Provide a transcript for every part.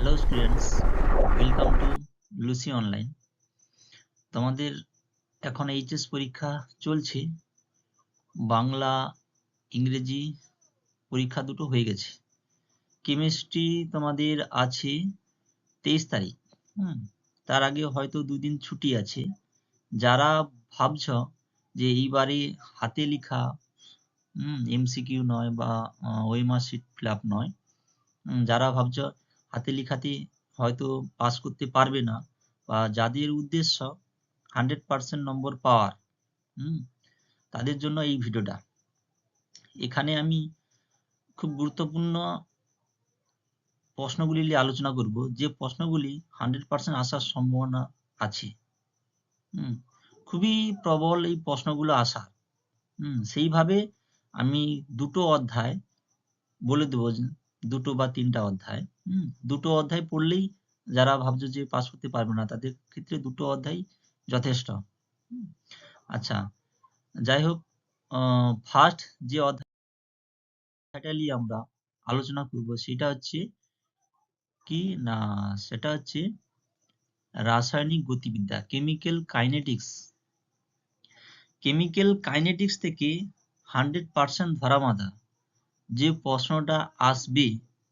Hello students, welcome to Lucy online. তোমাদের এখন HS পরীক্ষা চলছে। বাংলা, ইংরেজি পরীক্ষা দুটো হয়ে গেছে। কেমিস্ট্রি তোমাদের আছে 23 তারিখ। তার আগে হয়তো দুদিন ছুটি আছে। যারা ভাবছ যে এইবারে হাতে লেখা এমসিকিউ নয় বা ওএমআর শিট ফিল আপ নয়, যারা ভাবছ হাতে লেখাতে হয়তো পাস করতে পারবে না, বা যাদের উদ্দেশ্য 100% নম্বর পাওয়ার, তাদের জন্য এই ভিডিওটা। এখানে আমি খুব গুরুত্বপূর্ণ প্রশ্নগুলি নিয়ে আলোচনা করব, যে প্রশ্নগুলি 100% আসার সম্ভাবনা আছে। খুবই প্রবল এই প্রশ্নগুলো আসার। সেইভাবে আমি দুটো অধ্যায় বলে দেবো, দুটো বা তিনটা অধ্যায়। দুটো অধ্যায় পড়লেই যারা ভাবছো যে পাস করতে পারবে না, তাদের ক্ষেত্রে দুটো অধ্যায় যথেষ্ট। আচ্ছা, যাই হোক, ফার্স্ট যে অধ্যায়টা নিয়ে আমরা আলোচনা করব সেটা হচ্ছে কি না, সেটা হচ্ছে রাসায়নিক গতিবিদ্যা, কেমিক্যাল কাইনেটিক্স। কেমিক্যাল কাইনেটিক্স থেকে 100% ধরা বাঁধা যে প্রশ্নটা আসবে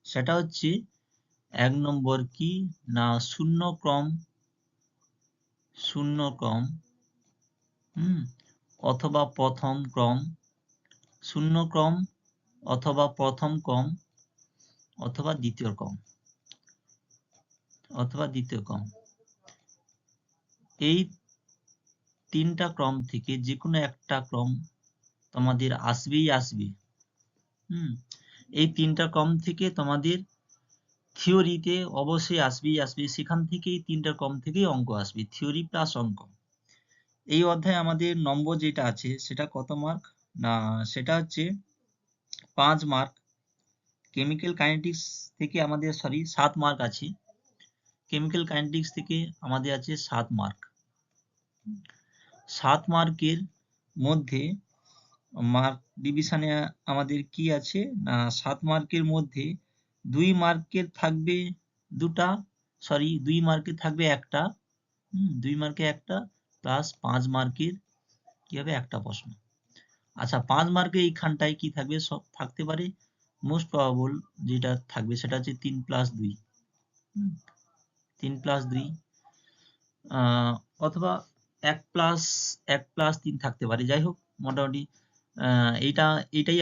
সেটা হচ্ছে 1 নম্বর কি না শূন্য ক্রম অথবা প্রথম ক্রম, শূন্য ক্রম অথবা প্রথম ক্রম অথবা দ্বিতীয় ক্রম। এই তিনটা ক্রম থেকে যে কোনো একটা ক্রম তোমাদের আসবেই আসবে। এই তিনটা ক্রম থেকে তোমাদের থিওরিতে অবশ্যই আসবে। সেখান থেকেই তিনটা ক্রম থেকেই অঙ্ক আসবে, থিওরি প্লাস অঙ্ক। এই অধ্যায়ে আমাদের নম্বর যেটা আছে সেটা কত মার্ক না, সেটা হচ্ছে 5 মার্ক। কেমিক্যাল কাইনেটিক্স থেকে আমাদের 7 মার্ক আছে। কেমিক্যাল কাইনেটিক্স থেকে আমাদের আছে 7 মার্ক। 7 মার্কের মধ্যে মার্ক ডিভিশনে আমাদের কি আছে না, 7 মার্কের মধ্যে 2 মার্কের থাকবে একটা, 2 মার্কে একটা, প্লাস 5 মার্কের কি হবে একটা প্রশ্ন। আচ্ছা, 5 মার্কে এইখানটায় কি থাকবে, সব থাকতে পারে। মোস্ট প্রবাবল যেটা থাকবে সেটা হচ্ছে 3+2, 3+2, অথবা 1+3 থাকতে পারে। যাই হোক, মোটামুটি এইটাই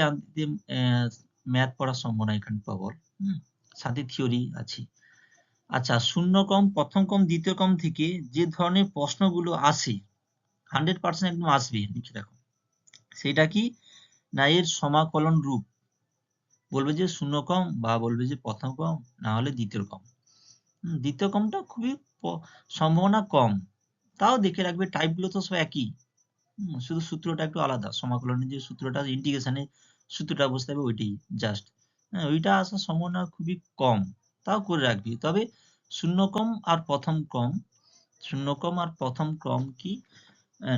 ম্যাথ পড়ার সম্ভাবনা এখানে প্রবল। সাথে থিওরি আছে। আচ্ছা, শূন্য ক্রম, প্রথম ক্রম, দ্বিতীয় ক্রম থেকে যে ধরনের প্রশ্নগুলো আসে 100% একদম আসবে, লিখে রাখো। সেটা কি না, এর সমাকলন রূপ। বলবে যে শূন্য ক্রম বা বলবে যে প্রথম ক্রম, না হলে দ্বিতীয় ক্রম। দ্বিতীয় ক্রমটা খুবই সম্ভাবনা কম, তাও দেখে রাখবে। টাইপগুলো তো সব একই, শুধু সূত্রটা একটু আলাদা। সমাকলনের যে সূত্রটা, ইন্টিগ্রেশনের সূত্রটা বুঝতে হবে, ওইটাই জাস্ট। ওইটা আসার সম্ভাবনা খুবই কম, তাও করে রাখবি। তবে শূন্য ক্রম আর প্রথম ক্রম কি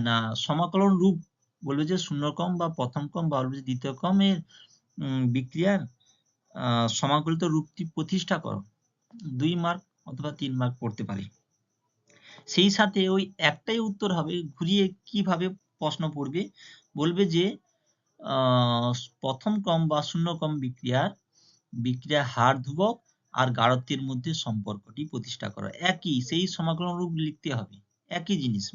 না, সমাকলন রূপ। বলবে যে শূন্য ক্রম বা প্রথম ক্রম বা বলবে যে দ্বিতীয় ক্রমের বিক্রিয়ার সমাকলিত রূপটি প্রতিষ্ঠা করো। 2 মার্ক অথবা 3 মার্ক পড়তে পারে। সেই সাথে ওই একটাই উত্তর হবে, ঘুরিয়ে কিভাবে প্রশ্ন পড়বে, বলবে যে প্রথম ক্রম বা শূন্য ক্রম বিক্রিয়ার হার ধ্রুবক আর গাঢ়ত্বের মধ্যে সম্পর্কটি প্রতিষ্ঠা করো। একই, সেই সমাকলন রূপ লিখতে হবে, একই জিনিস।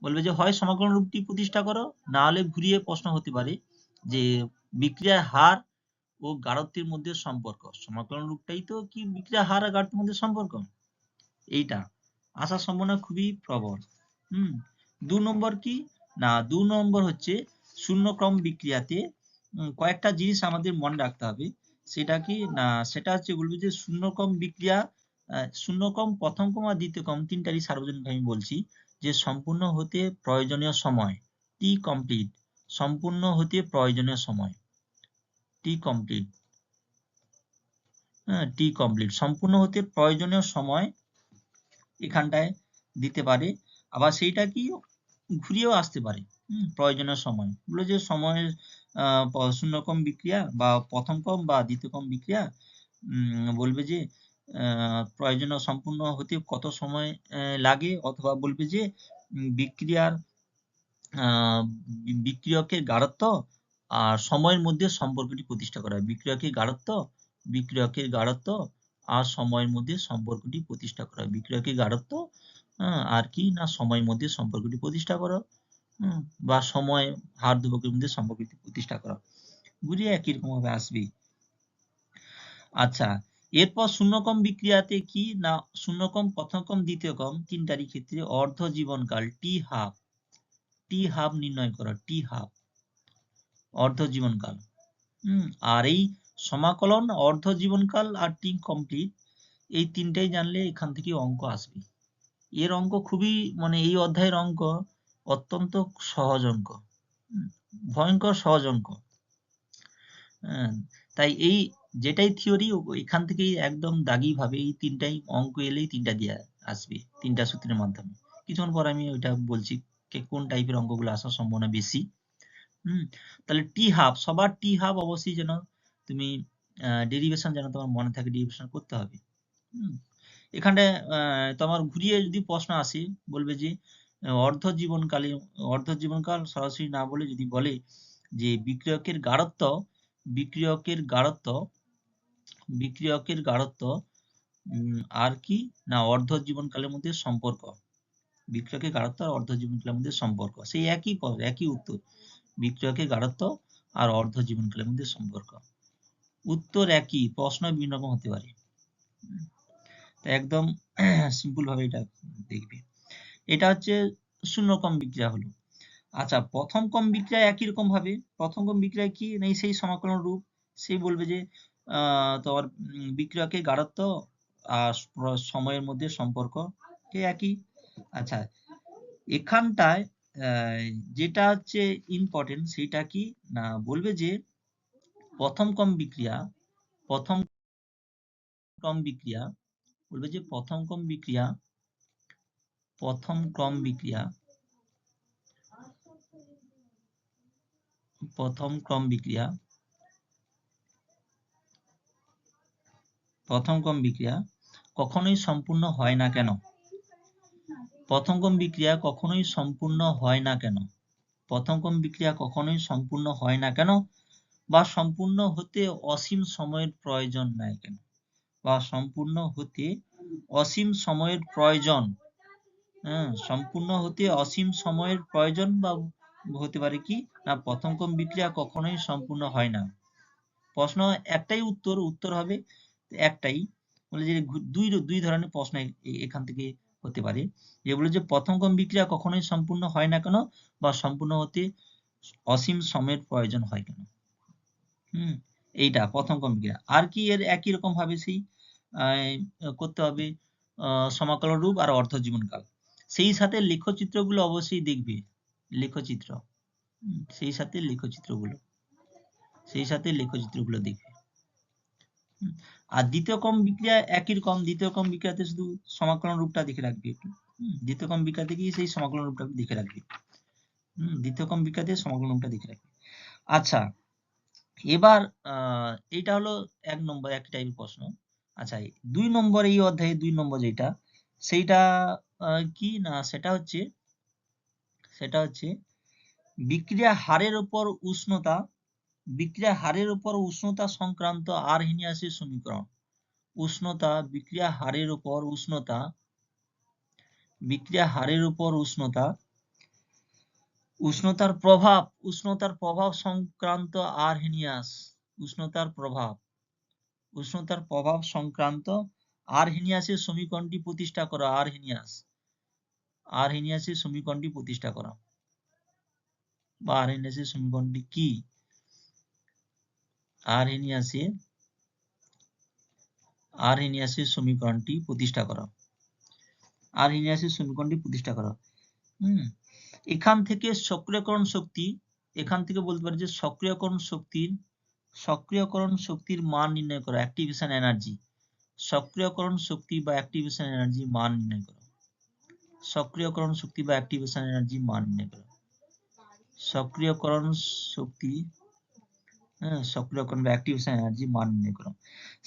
বলবে যে হয় সমাকলন রূপটি প্রতিষ্ঠা করো, না হলে ঘুরিয়ে প্রশ্ন হতে পারে যে বিক্রিয়ার হার ও গাঢ়ত্বের মধ্যে সম্পর্ক। সমাকলন রূপটাই তো কি বিক্রিয়ার হার আর গাঢ়ত্বের মধ্যে সম্পর্ক। এইটা আসার সম্ভাবনা খুবই প্রবল। 2 নম্বর কি না, 2 নম্বর হচ্ছে শূন্য ক্রম বিক্রিয়াতে কয়েকটা জিনিস আমাদের মনে রাখতে হবে। সেটা কি না, সেটা হচ্ছে বলবে যে শূন্য ক্রম বিক্রিয়া, শূন্য ক্রম, প্রথম ক্রম আর দ্বিতীয় ক্রম তিনটারই সার্বজনীন আমি বলছি যে সম্পূর্ণ হতে প্রয়োজনীয় সময় টি কমপ্লিট, সম্পূর্ণ হতে প্রয়োজনীয় সময় টি কমপ্লিট, সম্পূর্ণ হতে প্রয়োজনীয় সময় এখানটায় দিতে পারে। আবার সেইটা কি ঘুরিয়েও আসতে পারে, প্রয়োজনীয় সময়। বলে যে সময়ের শূন্য ক্রম বিক্রিয়া বা প্রথম ক্রম বা দ্বিতীয় ক্রম বিক্রিয়া বলবে যে প্রয়োজনীয় সম্পূর্ণ হতে কত সময় লাগে, অথবা বলবে যে বিক্রিয়ার বিক্রিয়কের গাঢ়ত্ব আর সময়ের মধ্যে সম্পর্কটি প্রতিষ্ঠা করা। বিক্রিয়কের গাঢ়ত্ব আর সময়ের মধ্যে সম্পর্কটি প্রতিষ্ঠা করা। বিক্রিয়কের গাঢ়ত্ব আর কি না সময়ের মধ্যে সম্পর্কটি প্রতিষ্ঠা করা, বা সময় হার ধ্রুবকের মধ্যে সম্পর্কটি প্রতিষ্ঠা করা। বুঝিয়ে একই রকম ভাবে আসবে। আচ্ছা, এরপর শূন্যকম বিক্রিয়াতে কি না শূন্যকম, প্রথমকম, দ্বিতীয়কম তিনটারই ক্ষেত্রে অর্ধ জীবনকাল টি হাফ নির্ণয় করা। টি হাফ অর্ধ জীবনকাল। আর এই সমাকলন, অর্ধ জীবনকাল আর টি কমপ্লিট, এই তিনটাই জানলে এখান থেকে অঙ্ক আসবে। এর অঙ্ক খুবই মানে এই অধ্যায়ের অঙ্ক অত্যন্ত সহজ অঙ্ক, ভয়ঙ্কর সহজ অঙ্ক। তাই এই যেটাই থিওরি এখান থেকেই একদম দাগি ভাবে এই তিনটাই অঙ্ক এলেই তিনটা দিয়ে আসবে, তিনটা সূত্রের মাধ্যমে। কিছুক্ষণ পর আমি ওইটা বলছি কোন টাইপের অঙ্কগুলো আসার সম্ভাবনা বেশি। তাহলে টি হাফ, সবার টি হাফ অবশ্যই যেন তুমি ডেরিভেশন যেন তোমার মনে থাকে, ডেরিভেশন করতে হবে। এখানে তোমার ঘুরিয়ে যদি প্রশ্ন আসে, বলবে যে অর্ধ জীবনকাল সরাসরি না বলে যদি বলে যে বিক্রিয়কের গাঢ়ত্ব আর কি না অর্ধ জীবনকালের মধ্যে সম্পর্ক। বিক্রিয়কের গাঢ়ত্ব আর অর্ধ জীবনকালের মধ্যে সম্পর্ক, সেই একই উত্তর, বিক্রিয়কের গাঢ়ত্ব আর অর্ধ জীবনকালের মধ্যে সম্পর্ক। উত্তর একই, প্রশ্ন বিভিন্ন রকম হতে পারে। একদম সিম্পল ভাবে এটা দেখবে। এটা হচ্ছে শূন্যকম বিক্রিয়া হলো। আচ্ছা, প্রথম কম বিক্রিয়া একই রকম ভাবে, প্রথম কম বিক্রিয়া কি নেই সেই সমাকলন রূপ, সেই বলবে যে তোমার বিক্রিয়কের গাঢ়ত্ব আর সময়ের মধ্যে সম্পর্ক একই। আচ্ছা, এখানটায় যেটা হচ্ছে ইম্পর্টেন্ট সেটা কি না বলবে যে প্রথম ক্রম বিক্রিয়া বলবে যে প্রথম ক্রম বিক্রিয়া কখনোই সম্পূর্ণ হয় না কেন? প্রথম ক্রম বিক্রিয়া কখনোই সম্পূর্ণ হয় না কেন? প্রথম ক্রম বিক্রিয়া কখনোই সম্পূর্ণ হয় না কেন? বা সম্পূর্ণ হতে অসীম সময়ের প্রয়োজন নাই কেন? বা সম্পূর্ণ হতে অসীম সময়ের প্রয়োজন, সম্পূর্ণ হতে অসীম সময়ের প্রয়োজন বা হতে পারে কি না প্রথম ক্রম বিক্রিয়া কখনোই সম্পূর্ণ হয় না। প্রশ্ন একটাই, উত্তর হবে একটাই। বলে যে দুই ধরনের প্রশ্ন এখান থেকে হতে পারে, যে বলে যে প্রথম ক্রম বিক্রিয়া কখনোই সম্পূর্ণ হয় না কেন, বা সম্পূর্ণ হতে অসীম সময়ের প্রয়োজন হয় কেন। এইটা প্রথম ক্রম বিক্রিয়া। আর কি এর একই রকম ভাবে সেই করতে হবে সমাকলন রূপ আর অর্ধ জীবনকাল। সেই সাথে লেখচিত্রগুলো অবশ্যই দেখবে, লেখচিত্র, সেই সাথে লেখচিত্রগুলো দেখবে। আর দ্বিতীয় ক্রম বিক্রিয়া একই রকম, দ্বিতীয় ক্রম বিক্রিয়াতে শুধু সমাকলন রূপটা দেখে রাখবে একটু। দ্বিতীয় ক্রম বিক্রিয়াতে গিয়ে সেই সমাকলন রূপটা দেখে রাখবে। দ্বিতীয় ক্রম বিক্রিয়াতে সমাকলন রূপটা দেখে রাখবে। আচ্ছা, এবার এইটা হলো এক নম্বর এক টাইপের প্রশ্ন। আচ্ছা, 2 নম্বর এই অধ্যায়ে 2 নম্বর যেটা সেইটা কি না সেটা হচ্ছে বিক্রিয়া হারের উপর উষ্ণতা সংক্রান্ত আরহেনিয়াসের সমীকরণ। বিক্রিয়া হারের উপর উষ্ণতার প্রভাব সংক্রান্ত আরহেনিয়াসের সমীকরণটি প্রতিষ্ঠা করা। আরহেনিয়াসের সমীকরণটি প্রতিষ্ঠা করা বা আরহেনিয়াসের সমীকরণটি কি? আরহেনিয়াসের সমীকরণটি প্রতিষ্ঠা করা। এখান থেকে সক্রিয়করণ শক্তি, এখান থেকে বলতে পারি যে সক্রিয়করণ শক্তির মান নির্ণয় করা, অ্যাক্টিভেশন এনার্জি। সক্রিয়করণ শক্তি বা অ্যাক্টিভেশন এনার্জি মান নির্ণয় করা। সক্রিয়করণ শক্তি বা অ্যাক্টিভেশন এনার্জি মান নির্ণয় করা। সক্রিয়করণ শক্তি হ্যাঁ, সক্রিয় কোণ বা অ্যাক্টিভেশন এনার্জি মান নির্ণয় করো।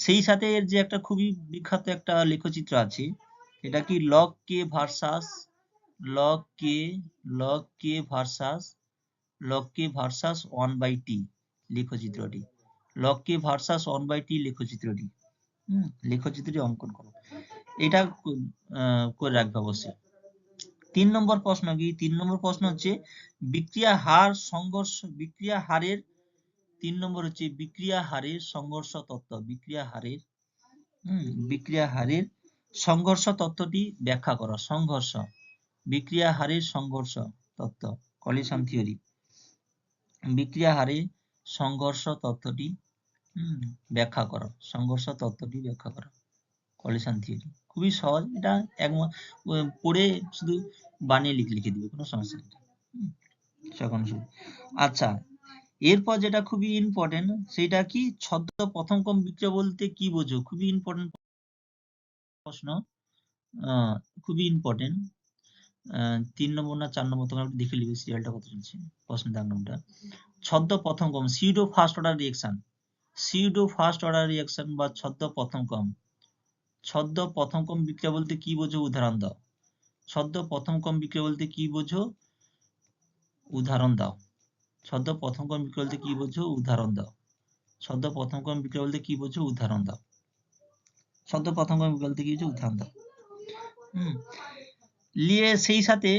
সেই সাথে এর যে একটা খুবই বিখ্যাত একটা লেখচিত্র আছে, এটা কি লগ কে ভার্সাস লগ কে লগ কে ভার্সাস লগ কে ভার্সাস 1/t লেখচিত্রটি, লগ কে ভার্সাস 1/t লেখচিত্রটি, লেখচিত্রটি অঙ্কন করো। এটা করে রাখবে অবশ্যই। 3 নম্বর প্রশ্ন কি? 3 নম্বর প্রশ্ন হচ্ছে বিক্রিয়া হার সংঘর্ষ, বিক্রিয়া হারের 3 নম্বর হচ্ছে বিক্রিয়া হারের সংঘর্ষ তত্ত্ব, বিক্রিয়া হারের সংঘর্ষ তত্ত্বটি ব্যাখ্যা করো। সংঘর্ষ, বিক্রিয়া হারের সংঘর্ষ তত্ত্ব, কলিশন থিওরি, বিক্রিয়া হারের সংঘর্ষ তত্ত্বটি ব্যাখ্যা করো, সংঘর্ষ তত্ত্বটি ব্যাখ্যা করো, কলিশন থিওরি। খুবই সহজ, এটা পড়ে শুধু বানিয়ে লিখে দিবে, কোনো সমস্যা নেই। আচ্ছা, এরপর যেটা খুবই ইম্পর্টেন্ট সেটা কি? ছদ্ম প্রথম ক্রম বিক্রিয়া বলতে কি বোঝো? খুবই ইম্পর্টেন্ট প্রশ্ন, খুবই ইম্পর্টেন্ট। 3 নম্বর না 4 নম্বর, তোমরা একটু দেখে নিবে সিরিয়ালটা কত চলছে, প্রশ্ন দাগ নম্বরটা। ছদ্ম প্রথম ক্রম, pseudo first order reaction, pseudo first order reaction বা ছদ্ম প্রথম ক্রম। ছদ্ম প্রথম ক্রম বিক্রিয়া বলতে কি বোঝো? উদাহরণ দাও। ছদ্ম প্রথম ক্রম বিক্রিয়া বলতে কি বোঝো? উদাহরণ দাও। ছদ্ম প্রথম ক্রম বিক্রিয়া বলতে কি বোঝো? উদাহরণ দাও। ছদ্ম প্রথম ক্রম বিক্রিয়া বলতে কি বোঝো? উদাহরণ দাও। ছদ্ম প্রথম ক্রম বিক্রিয়া বলতে কি বোঝো? উদাহরণ দাও। লিয়ে সেই সাথে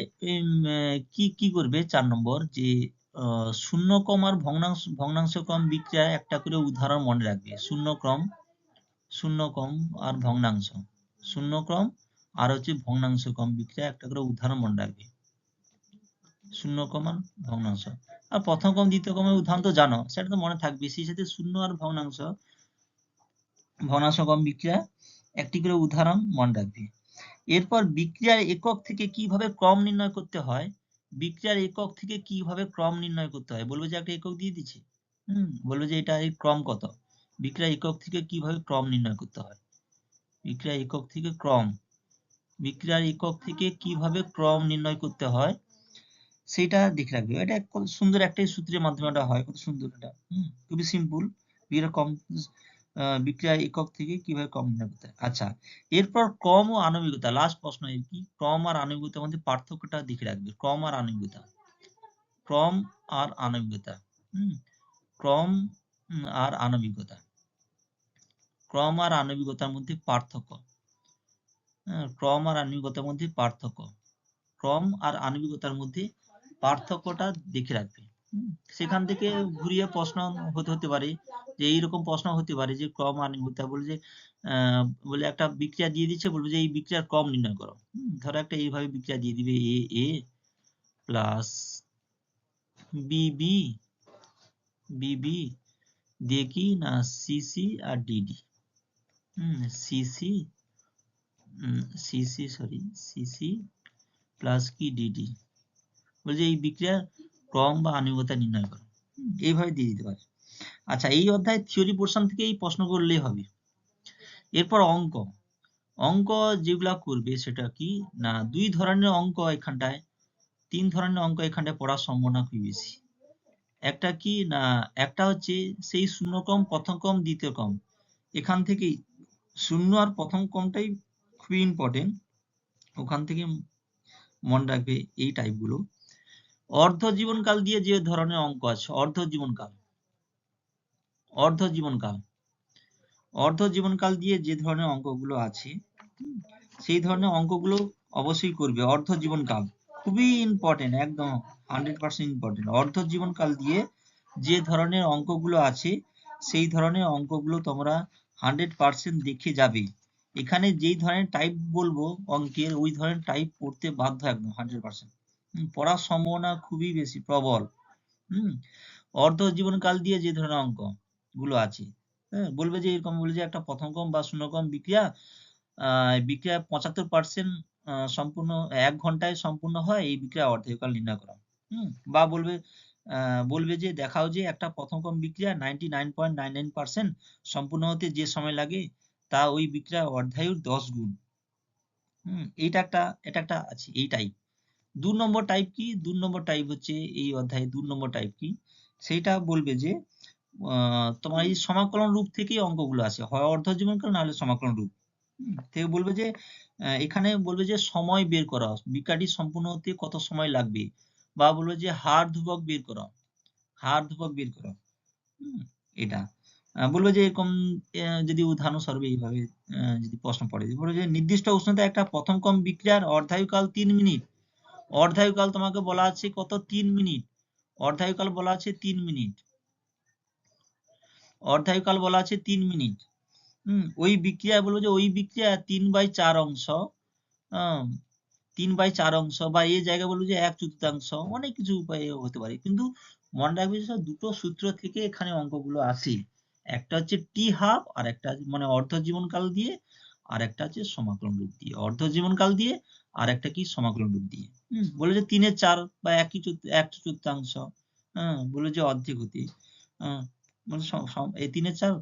কি করবে? 4 নম্বর যে শূন্য ক্রম আর ভগ্নাংশ ক্রম বিক্রিয়া একটা করে উদাহরণ মনে রাখবে। শূন্য ক্রম আর ভগ্নাংশ, শূন্য ক্রম আর হচ্ছে ভগ্নাংশ ক্রম বিক্রিয়া একটা করে উদাহরণ মনে রাখবে। শূন্য ক্রম আর ভগ্নাংশ, আর প্রথম ক্রম দ্বিতীয় ক্রমের উদাহরণ তো জানো, সেটা তো মনে থাকবে। সেই সাথে শূন্য আর ভগ্নাংশ ক্রম বিক্রিয়া একটি করে উদাহরণ মনে রাখবে। এরপর বিক্রিয়ার একক থেকে কিভাবে ক্রম নির্ণয় করতে হয়, বিক্রিয়ার একক থেকে কিভাবে ক্রম নির্ণয় করতে হয়। বলবো যে একটা একক দিয়ে দিচ্ছি, বলবো যে এটা এই ক্রম কত, বিক্রিয়ার একক থেকে কিভাবে ক্রম নির্ণয় করতে হয়, বিক্রিয়ার একক থেকে ক্রম, বিক্রিয়ার একক থেকে কিভাবে ক্রম নির্ণয় করতে হয় সেটা দেখে রাখবে। এটা কত সুন্দর একটা সূত্রের মাধ্যমে এটা হয়, কত সুন্দর এটা, খুবই সিম্পল। বিক্রিয়ার একক থেকে কিভাবে ক্রম নির্ণয় করতে হয়। আচ্ছা, এরপর ক্রম ও আণবিকতা, লাস্ট প্রশ্ন। এর কি? ক্রম আর আণবিকতার মধ্যে পার্থক্যটা দেখে রাখবে। ক্রম আর আণবিকতা, ক্রম আর আণবিকতা, ক্রম আর আণবিকতা, ক্রম আর আণবিকতার মধ্যে পার্থক্য, ক্রম আর আণবিকতার মধ্যে পার্থক্য, ক্রম আর আণবিকতার মধ্যে পার্থক্যটা দেখে রাখবে। সেখান থেকে ঘুরিয়ে প্রশ্ন হতে পারে, যে এইরকম প্রশ্ন হতে পারে যে ক্রম আণবিকতা বলে যে বলে একটা বিক্রিয়া দিয়ে দিচ্ছে, বলবে যে এই বিক্রিয়ার ক্রম নির্ণয় করো। ধরো একটা এইভাবে বিক্রিয়া দিয়ে দিবে, এ প্লাস বিবি, দিয়ে কি না সিসি আর ডিডি, সিসি প্লাস কি ডিডি, বলছে এই বিক্রিয়ার ক্রম বা আণবিকতা নির্ণয় করো। এইভাবে দিয়ে দিতে পারে। আচ্ছা, এই অধ্যায় থিওরি পোর্শন থেকে এই প্রশ্ন করলেই হবে। এরপর অঙ্ক, অঙ্ক যেগুলা করবে সেটা কি না 2 ধরনের অঙ্ক এখানটায়, 3 ধরনের অঙ্ক এখানটায় পড়ার সম্ভাবনা খুবই বেশি। একটা কি না, একটা হচ্ছে সেই শূন্য ক্রম, প্রথম ক্রম, দ্বিতীয় ক্রম, এখান থেকেই শূন্য আর প্রথম ক্রমটাই খুবই ইম্পর্টেন্ট, ওখান থেকে মনে রাখবে এই টাইপগুলো। অর্ধ জীবনকাল দিয়ে যে ধরনের অঙ্ক আছে, অর্ধ জীবনকাল দিয়ে যে ধরনের অঙ্কগুলো আছে, সেই ধরনের অঙ্কগুলো অবশ্যই করবে। অর্ধ জীবনকাল খুবই ইম্পর্টেন্ট, একদম 100% ইম্পর্টেন্ট। অর্ধ জীবনকাল দিয়ে যে ধরনের অঙ্কগুলো আছে সেই ধরনের অঙ্কগুলো তোমরা 100% দেখে যাবে। এখানে যেই ধরনের টাইপ বলবো অঙ্কের, ওই ধরনের টাইপ পড়তে বাধ্য, একদম 100%। পড়ার সম্ভাবনা খুবই বেশি, প্রবল। অর্ধ জীবনকাল দিয়ে যে ধরনের অঙ্ক গুলো আছে, বলবে যে এরকম, বলবে যে একটা প্রথম ক্রম বা শূন্য ক্রম বিক্রিয়া, বিক্রিয়া 75% সম্পূর্ণ 1 ঘন্টায় সম্পূর্ণ হয়, এই বিক্রিয়া অর্ধকাল নির্ণয় করা। বা বলবে যে দেখাও যে একটা প্রথম ক্রম বিক্রিয়া 99.99% সম্পূর্ণ হতে যে সময় লাগে তা ওই বিক্রিয়া অর্ধায়ুর 10 গুণ। এটা একটা আছে এই টাইপ। 2 নম্বর টাইপ কি? 2 নম্বর টাইপ হচ্ছে এই অধ্যায়ে 2 নম্বর টাইপ কি, সেইটা বলবে যে তোমার এই সমাকলন রূপ থেকেই অঙ্কগুলো আসে, হয় অর্ধজীবনকাল না হলে সমাকলন রূপ থেকে বলবে যে এখানে বলবে যে সময় বের করা, বিক্রিয়াটি সম্পূর্ণ হতে কত সময় লাগবে, বা বলবে যে হার ধ্রুবক বের করা, হার ধ্রুবক বের করা। এটা বলবে যে এরকম যদি উদাহরণস্বরূপ এইভাবে যদি প্রশ্ন পড়ে, বলবে যে নির্দিষ্ট উষ্ণতায় একটা প্রথম ক্রম বিক্রিয়ার অর্ধায়ুকাল 3 মিনিট। অর্ধায়ুকাল তোমাকে বলা আছে কত? 3 মিনিট। অর্ধায়ুকাল বলা আছে 3 মিনিট। অর্ধায়ুকাল বলা আছে 3 মিনিট। ওই বিক্রিয়ায় বলবো যে ওই বিক্রিয়া 3/4 অংশ, 3/4 অংশ, বা এই জায়গায় বলবো যে 1/4, অনেক কিছু উপায়ে হতে পারে, কিন্তু মনে রাখবে যে দুটো সূত্র থেকে এখানে অঙ্কগুলো আসে। একটা হচ্ছে টি হাফ, আর একটা মানে অর্ধ জীবনকাল দিয়ে, আর একটা হচ্ছে সমাকলন রূপ দিয়ে। অর্ধ জীবনকাল দিয়ে আর একটা কি সমাকলন রূপ দিয়ে। বলে যে 3/4 বা 1/4, বলে যে অর্ধেক হতে, এই 3/4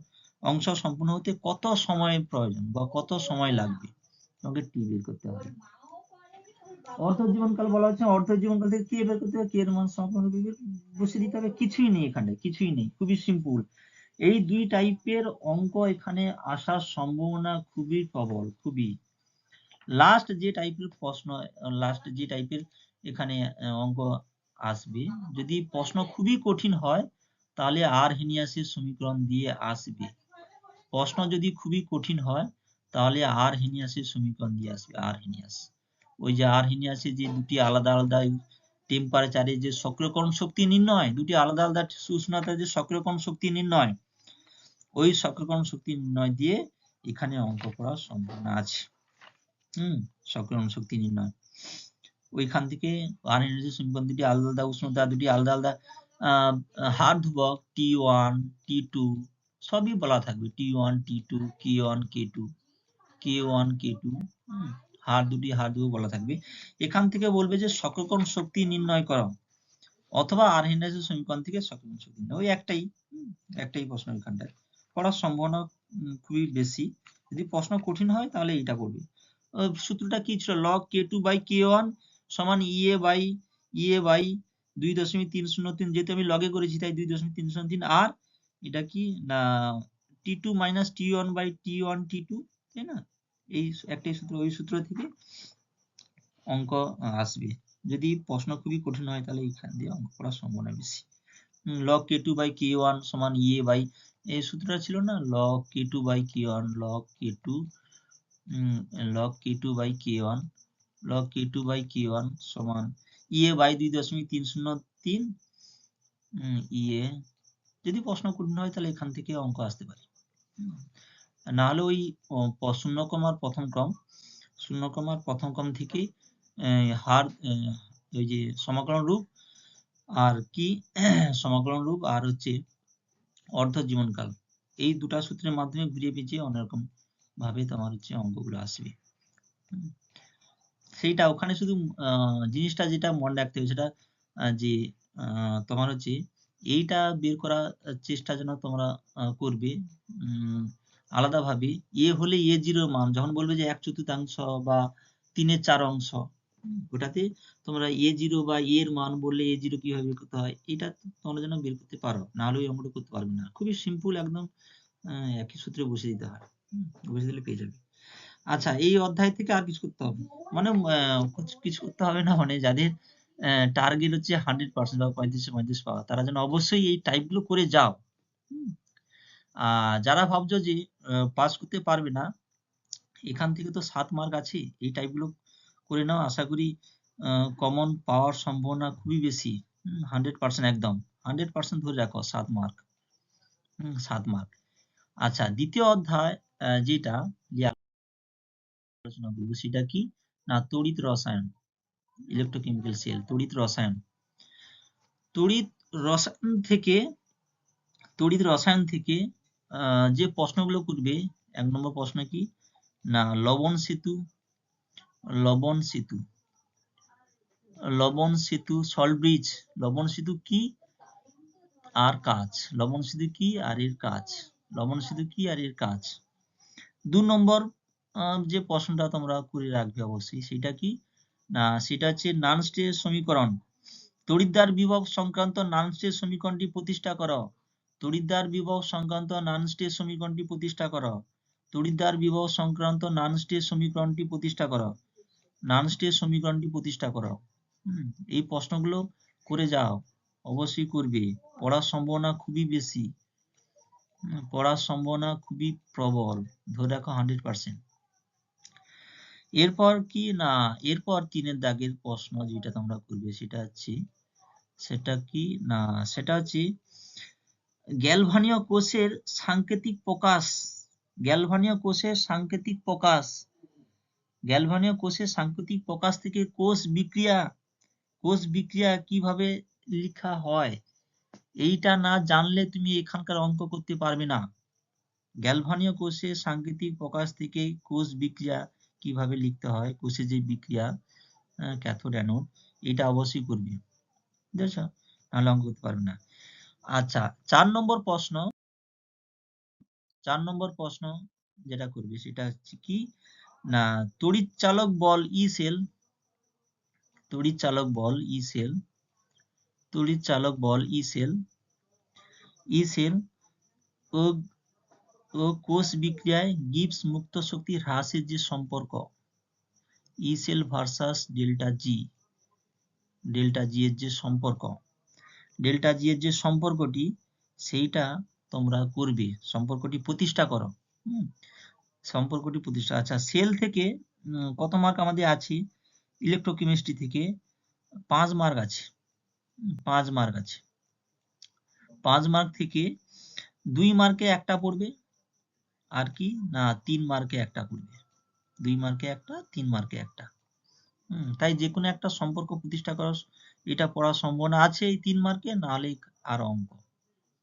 অংশ সম্পূর্ণ হতে কত সময়ের প্রয়োজন বা কত সময় লাগবে, তোমাকে টি বের করতে হবে। অর্ধ জীবনকাল বলা হচ্ছে, অর্ধ জীবনকাল থেকে কে বের করতে হবে, কে এর মান সম্পূর্ণ বসিয়ে দিতে হবে। কিছুই নেই এখানে, কিছুই নেই, খুবই সিম্পল। এই দুই টাইপের অঙ্ক এখানে আসার সম্ভাবনা খুবই প্রবল, খুবই। লাস্ট যে টাইপের প্রশ্ন, লাস্ট যে টাইপের এখানে অঙ্ক আসবে, যদি প্রশ্ন খুবই কঠিন হয় তাহলে আরহেনিয়াসের সমীকরণ দিয়ে আসবে। প্রশ্ন যদি খুবই কঠিন হয় তাহলে আরহেনিয়াসের সমীকরণ দিয়ে আসবে। আরহেনিয়াস, ওই যে আরহেনিয়াসের যে দুটি আলাদা আলাদা টেম্পারেচারে যে সক্রিয়করণ শক্তি নির্ণয়, দুটি আলাদা আলাদা উষ্ণতায় যে সক্রিয়করণ শক্তি নির্ণয়, ওই সক্রিয়করণ শক্তি নির্ণয় দিয়ে এখানে অঙ্ক করার সম্ভাবনা আছে। সক্রিয়করণ শক্তি নির্ণয়, ওইখান থেকে আরহেনিয়াসের সমীকরণ, দুটি আলাদা আলাদা উষ্ণতা, দুটি আলাদা আলাদা হার ধ্রুবক T1 T2 সবই বলা থাকবে, T1 T2 K1 K2 K1 K2, দুটি হার ধ্রুবক বলা থাকবে। এখান থেকে বলবে যে সক্রিয়করণ শক্তি নির্ণয় করো, অথবা আরহেনিয়াসের সমীকরণ থেকে সক্রিয়করণ শক্তি নির্ণয়। ওই একটাই প্রশ্ন এখানটায় পড়ার সম্ভাবনা খুবই বেশি। যদি প্রশ্ন কঠিন হয় তাহলে এইটা করবে। সূত্রটা কি ছিল? log K2/K1 সমান EA/EA 2.303, যেহেতু আমি লগে করেছি তাই 2.303, আর এটা কি না T2 - T1/T1 T2, তাই না? এই একটাই সূত্র, ওই সূত্র থেকে অঙ্ক আসবে। যদি প্রশ্ন খুবই কঠিন হয় তাহলে এইখান দিয়ে অঙ্ক করার সম্ভাবনা বেশি। log K2/K1 সমান EA, এই সূত্রটা ছিল না, log K2/K1, log K2/K1 সমান EA/2.303, EA। যদি প্রশ্ন কঠিন হয় তাহলে এখান থেকে অঙ্ক আসতে পারে, না হলে ওই 0, প্রথম ক্রম থেকেই হার, ওই যে সমাকলন রূপ আর কি সমাকলন রূপ আর হচ্ছে অর্ধ জীবনকাল, এই দুটা সূত্রের মাধ্যমে ঘুরিয়ে পেঁচিয়ে অন্যরকম ভাবে তোমার হচ্ছে অঙ্কগুলো আসবে। সেইটা ওখানে শুধু জিনিসটা যেটা মনে রাখতে হবে সেটা যে তোমার হচ্ছে এইটা বের করার চেষ্টা যেন তোমরা করবে আলাদাভাবে। হলে A0 মান যখন বলবে যে 1/4 বা 3/4 অংশ, ওটাতে তোমরা A0 বা এর মান বললে A0 কিভাবে বের করতে হয় এটা তোমরা যেন বের করতে পারো, না হলে ওই অঙ্কটা করতে পারবে না। খুবই সিম্পল, একদম একই সূত্রে বসে দিতে হয়, বসে দিলে পেয়ে যাবে। আচ্ছা, এই অধ্যায় থেকে আর কিছু করতে হবে মানে কিছু করতে হবে না, মানে যাদের টার্গেট হচ্ছে 100% বা 35 পাওয়া, তারা যেন অবশ্যই এই টাইপগুলো করে যাও। যারা ভাবছো যে পাস করতে পারবে না, এখান থেকে তো 7 মার্ক আছে, এই টাইপগুলো করে নাও, আশা করি কমন পাওয়ার সম্ভাবনা খুবই বেশি। 100% একদম 100% ধরে রাখো, 7 মার্ক। 7 মার্ক। আচ্ছা, দ্বিতীয় অধ্যায় যেটা আলোচনা করবো সেটা কি না তড়িৎ রসায়ন, ইলেকট্রোকেমিক্যাল সেল, তড়িৎ রসায়ন। তড়িৎ রসায়ন থেকে যে প্রশ্নগুলো করবে, 1 নম্বর প্রশ্ন কি না লবণ সেতু, সল্ট ব্রিজ, লবণ সেতু কি আর কাজ, লবণ সেতু কি আর এর কাজ। 2 নম্বর যে প্রশ্নটা তোমরা করে রাখবে অবশ্যই, সেটা কি না সেটা হচ্ছে নানস্টের সমীকরণ, তড়িৎদ্বার বিভব সংক্রান্ত নানস্টের সমীকরণটি প্রতিষ্ঠা করো। তড়িৎদ্বার বিভব সংক্রান্ত নান স্টেট সমীকরণটি প্রতিষ্ঠা করো। তড়িৎদ্বার বিভব সংক্রান্ত নান স্টেট সমীকরণটি প্রতিষ্ঠা করো। নান স্টেট সমীকরণটি প্রতিষ্ঠা করো। এই প্রশ্নগুলো করে যাও, অবশ্যই করবে। পড়ার সম্ভাবনা খুবই বেশি, পড়ার সম্ভাবনা খুবই প্রবল, ধরে রাখো 100%। এরপর কি না, এরপর 3 দাগের প্রশ্ন যেটা তোমরা করবে সেটা হচ্ছে গ্যালভানীয় কোষের সাংকেতিক প্রকাশ। গ্যালভানীয় কোষের সাংকেতিক প্রকাশ। গ্যালভানীয় কোষের সাংকেতিক প্রকাশ থেকে কোষ বিক্রিয়া কিভাবে লেখা হয়, এইটা না জানলে তুমি এখানকার অঙ্ক করতে পারবে না। গ্যালভানীয় কোষের সাংকেতিক প্রকাশ থেকে কোষ বিক্রিয়া কিভাবে লিখতে হয়, কোষের যে বিক্রিয়া ক্যাথোড অ্যানোড, এটা অবশ্যই করবে, বুঝেছ, নাহলে অঙ্ক করতে পারবে না। আচ্ছা, 4 নম্বর প্রশ্ন যেটা করবে সেটা হচ্ছে কি না, তড়িৎচালক বল ই সেল, তড়িৎচালক বল ই সেল ও কোষ বিক্রিয়ায় গিবস মুক্ত শক্তি হ্রাসের যে সম্পর্ক, ই সেল ভার্সাস ডেল্টা জি এর যে সম্পর্ক, ডেল্টা জি এর যে সম্পর্কটি, সেইটা তোমরা করবে, সম্পর্কটি প্রতিষ্ঠা করো। সম্পর্কটি প্রতিষ্ঠা। আচ্ছা, সেল থেকে কত মার্ক আমাদের আছে, ইলেকট্রোকেমিস্ট্রি থেকে 5 মার্ক আছে, 5 মার্ক আছে। 5 মার্ক থেকে 2 মার্কে একটা পড়বে, আর কি না 3 মার্কে একটা পড়বে, 2 মার্কে একটা, 3 মার্কে একটা। তাই যে কোনো একটা সম্পর্ক প্রতিষ্ঠা করা, এটা পড়ার সম্ভাবনা আছে এই 3 মার্কে, নাহলে আর অঙ্ক।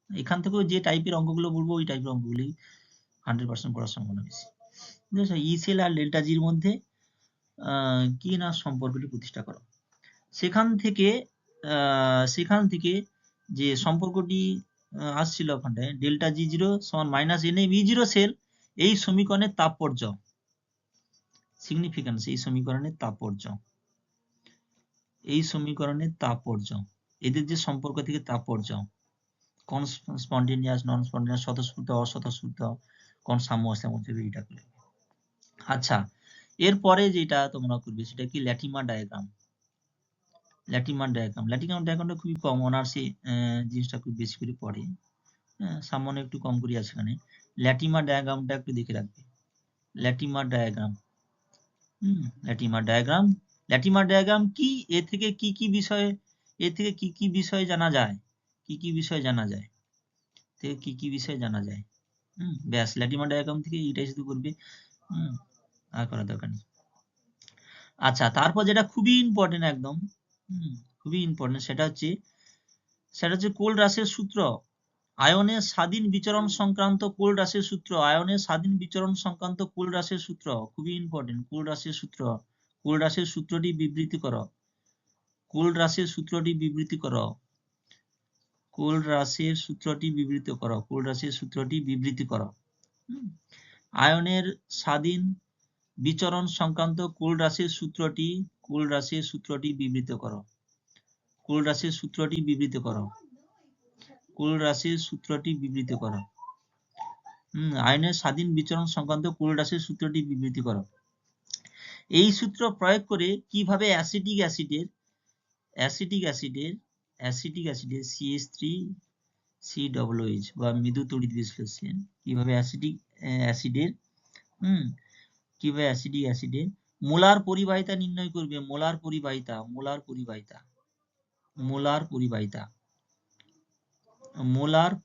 এখান থেকেও যে টাইপের অঙ্কগুলো বলবো ওই টাইপের অঙ্কগুলি 100% পড়ার সম্ভাবনা বেশি। ই সেল আর ডেল্টা জির মধ্যে কি না সম্পর্কটি প্রতিষ্ঠা করো। সেখান থেকে যে সম্পর্কটি আসছিল ওখানটায়, ডেল্টা জি জিরো সমান minus N M E zero cell, এই সমীকরণের তাৎপর্য, সিগনিফিক্যান্স, এই সমীকরণের তাৎপর্য, এদের যে সম্পর্ক থেকে তাৎপর্য, কোন স্পন্টেনিয়াস, নন স্পন্টেনিয়াস, স্বতঃস্ফূর্ত, অস্বতঃস্ফূর্ত, কোন সাম্য অসাম্য, এইটা করে। আচ্ছা, এরপরে যেটা তোমরা করবে সেটা কি ল্যাটিমার ডায়াগ্রাম। ল্যাটিমার ডায়াগ্রামটা খুবই কম, অনার্সে জিনিসটা খুব বেশি করে পড়ে, সামান্য একটু কম করে আছে এখানে। ল্যাটিমার ডায়াগ্রামটা একটু দেখে রাখবে। ল্যাটিমার ডায়াগ্রাম কি, এ থেকে কি কি বিষয় জানা যায়, ব্যাস, ল্যাটিমার ডায়াগ্রাম থেকে এইটাই শুধু করবে, আর করার দরকার নেই। আচ্ছা, তারপর যেটা খুবই ইম্পর্টেন্ট, একদম খুবই ইম্পর্টেন্ট, সেটা হচ্ছে কোলরাসের সূত্র, আয়নের স্বাধীন বিচরণ সংক্রান্ত কোলরাসের সূত্র, খুবই ইম্পর্টেন্ট। কোলরাসের সূত্রটি বিবৃতি করো। কোলরাসের সূত্রটি বিবৃতি করো। আয়নের স্বাধীন বিচরণ সংক্রান্ত কোলরাসের সূত্রটি বিবৃত করো। কোলরাসের সূত্রটি বিবৃত করো। আয়নের স্বাধীন বিচরণ সংক্রান্ত কোলরাসের সূত্রটি বিবৃতি করো। এই সূত্র প্রয়োগ করে কিভাবে অ্যাসিটিক অ্যাসিডের CH3COOH বা মৃদু তড়িৎ বিশ্লেষণ, কিভাবে অ্যাসিডের মোলার পরিবাহিতা নির্ণয় করবে। মোলার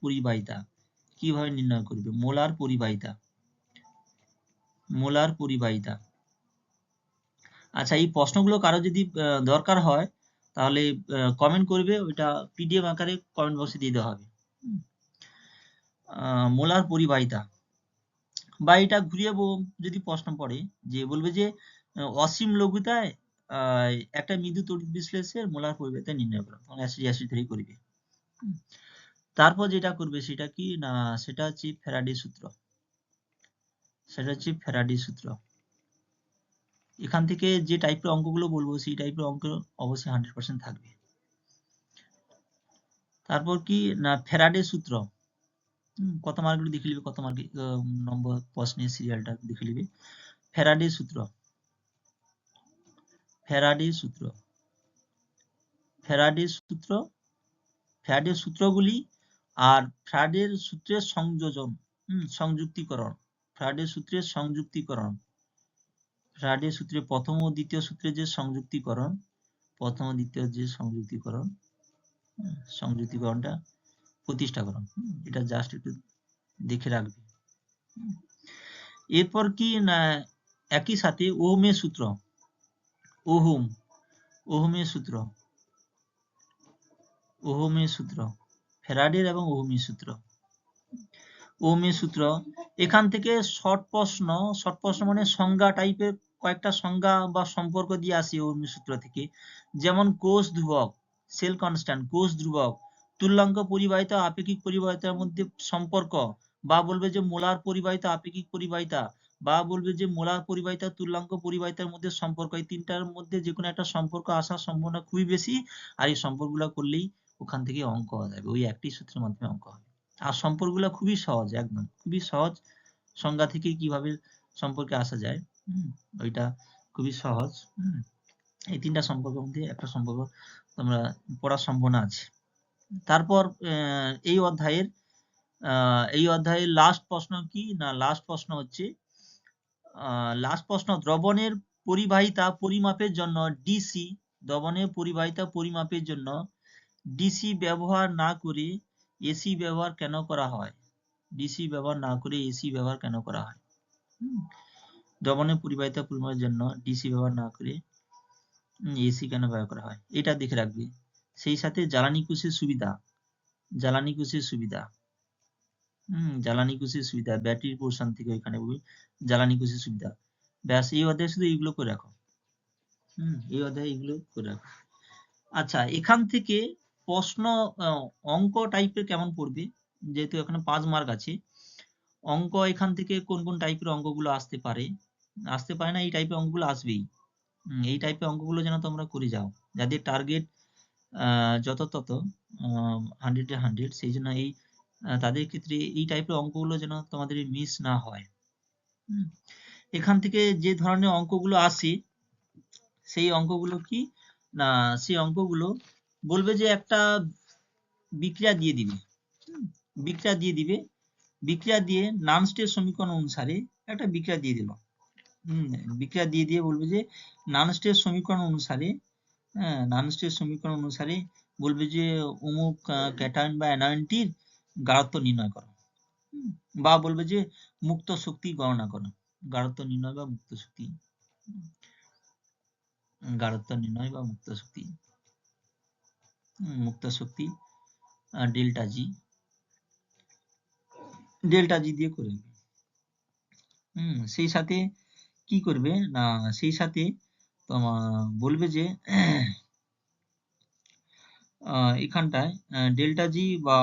পরিবাহিতা কিভাবে নির্ণয় করবে, মোলার পরিবাহিতা। আচ্ছা, এই প্রশ্নগুলো কারো যদি দরকার হয় তাহলে কমেন্ট করবে, ওইটা পিডিএফ আকারে কমেন্ট বক্সে দিয়ে দেওয়া হবে। মোলার পরিবাহিতা, বা এটা ঘুরিয়ে যদি প্রশ্ন পড়ে, যে বলবে যে অসীম লঘুতায় একটা মৃদু তড়িৎ বিশ্লেষণের মোলার পরিবাহিতা নির্ণয় করো, অ্যাসিড ধরেই করবে। তারপর যেটা করবে সেটা কি না, সেটা হচ্ছে ফ্যারাডে সূত্র। এখান থেকে যে টাইপের অঙ্কগুলো বলবো সেই টাইপের অঙ্ক অবশ্যই 100% থাকবে। তারপর কি না, ফ্যারাডে সূত্র, কত মার্কগুলো দেখে নিবে, কত মার্ক নম্বর প্রশ্নের সিরিয়ালটা দেখে নিবে। ফ্যারাডে সূত্র, ফ্যারাডে সূত্র, ফ্যারাডে সূত্র, ফ্যারাডের সূত্রগুলি আর ফ্যারাডের সূত্রের সংযোজন, সংযুক্তিকরণ, ফ্যারাডের সূত্রের সংযুক্তিকরণ, ফ্যারাডের সূত্রের প্রথম ও দ্বিতীয় সূত্রের যে সংযুক্তিকরণ, প্রথম ও দ্বিতীয় যে সংযুক্তিকরণ, সংযুক্তিকরণটা প্রতিষ্ঠা করুন। এটা জাস্ট একটু দেখে রাখবে। এরপর কি না, একই সাথে ওহমের সূত্র, ওহমের সূত্র, ওহমের সূত্র, ফ্যারাডের এবং ওহমের সূত্র, ওহমের সূত্র। এখান থেকে শর্ট প্রশ্ন মানে সংজ্ঞা টাইপের কয়েকটা সংজ্ঞা বা সম্পর্ক দিয়ে আসি ওহমের সূত্র থেকে। যেমন কোষ ধ্রুবক, সেল কনস্ট্যান্ট, কোষ ধ্রুবক, তুল্যাঙ্ক পরিবাহিতা আপেক্ষিক পরিবাহিতার মধ্যে সম্পর্ক, বা বলবে যে মোলার পরিবাহিতা আপেক্ষিক পরিবাহিতা, বা বলবে যে মোলার পরিবাহিতা তুল্যাঙ্ক পরিবাহিতার মধ্যে সম্পর্ক। এই তিনটার মধ্যে যে কোনো একটা সম্পর্ক আসার সম্ভাবনা খুবই বেশি। আর এই সম্পর্কগুলো করলেই ওখান থেকে অঙ্ক হয়ে যাবে, ওই একটি সূত্রের মাধ্যমে অঙ্ক হবে। আর সম্পর্কগুলো খুবই সহজ, একদম খুবই সহজ। সংজ্ঞা থেকে কিভাবে সম্পর্কে আসা যায়, ওইটা খুবই সহজ। এই তিনটা সম্পর্কের মধ্যে একটা সম্পর্ক তোমরা পড়ার সম্ভাবনা আছে। তারপর এই অধ্যায়ের লাস্ট প্রশ্ন কি না, লাস্ট প্রশ্ন হচ্ছে দ্রবণের পরিবাহিতা পরিমাপের জন্য ডিসি, দ্রবণের পরিবাহিতা পরিমাপের জন্য ডিসি ব্যবহার না করে এসি ব্যবহার কেন করা হয়? ডিসি ব্যবহার না করে এসি ব্যবহার কেন করা হয়? দ্রবণের পরিবাহিতা পরিমাপের জন্য ডিসি ব্যবহার না করে এসি কেন ব্যবহার করা হয়, এটা দেখে রাখবে। সেই সাথে জ্বালানি কোষের সুবিধা, জ্বালানি কোষের সুবিধা, জ্বালানি কোষের সুবিধা, ব্যাটারির পোর্শন থেকে ওইখানে জ্বালানি কোষের সুবিধা। ব্যাস, এই অধ্যায়ে শুধু এইগুলো করে রাখো। এই অধ্যায়ে এইগুলো করে রাখো। আচ্ছা, এখান থেকে প্রশ্ন অঙ্ক টাইপের কেমন পড়বে, যেহেতু এখানে 5 মার্ক আছে, অঙ্ক এখান থেকে কোন কোন টাইপের অঙ্কগুলো আসতে পারে না, এই টাইপের অঙ্কগুলো আসবেই। এই টাইপের অঙ্কগুলো যেন তোমরা করে যাও, যাদের টার্গেট যত তত 100-এ 100, সেই জন্য এই তাদের ক্ষেত্রে এই টাইপের অঙ্কগুলো যেন তোমাদের মিস না হয়। এখান থেকে যে ধরনের অঙ্কগুলো আসে, সেই অঙ্কগুলো কি না, সেই অঙ্কগুলো বলবে যে একটা বিক্রিয়া দিয়ে দিবে, বিক্রিয়া দিয়ে নানস্টের সমীকরণ অনুসারে একটা বিক্রিয়া দিয়ে দিল। বিক্রিয়া দিয়ে বলবে যে নানস্টের সমীকরণ অনুসারে, নানস্টের সমীকরণ অনুসারে বলবে যে অমুক ক্যাটায়ন বা অ্যানায়নটির গাঢ়ত্ব নির্ণয় করো, বা বলবে যে মুক্ত শক্তি গণনা করো, গাঢ়ত্ব নির্ণয় বা মুক্ত শক্তি, গাঢ়ত্ব নির্ণয় বা মুক্ত শক্তি, ডেল্টা জি, দিয়ে করে। সেই সাথে কি করবে না, সেই সাথে তোমার বলবে যে এখানটায় ডেল্টা জি বা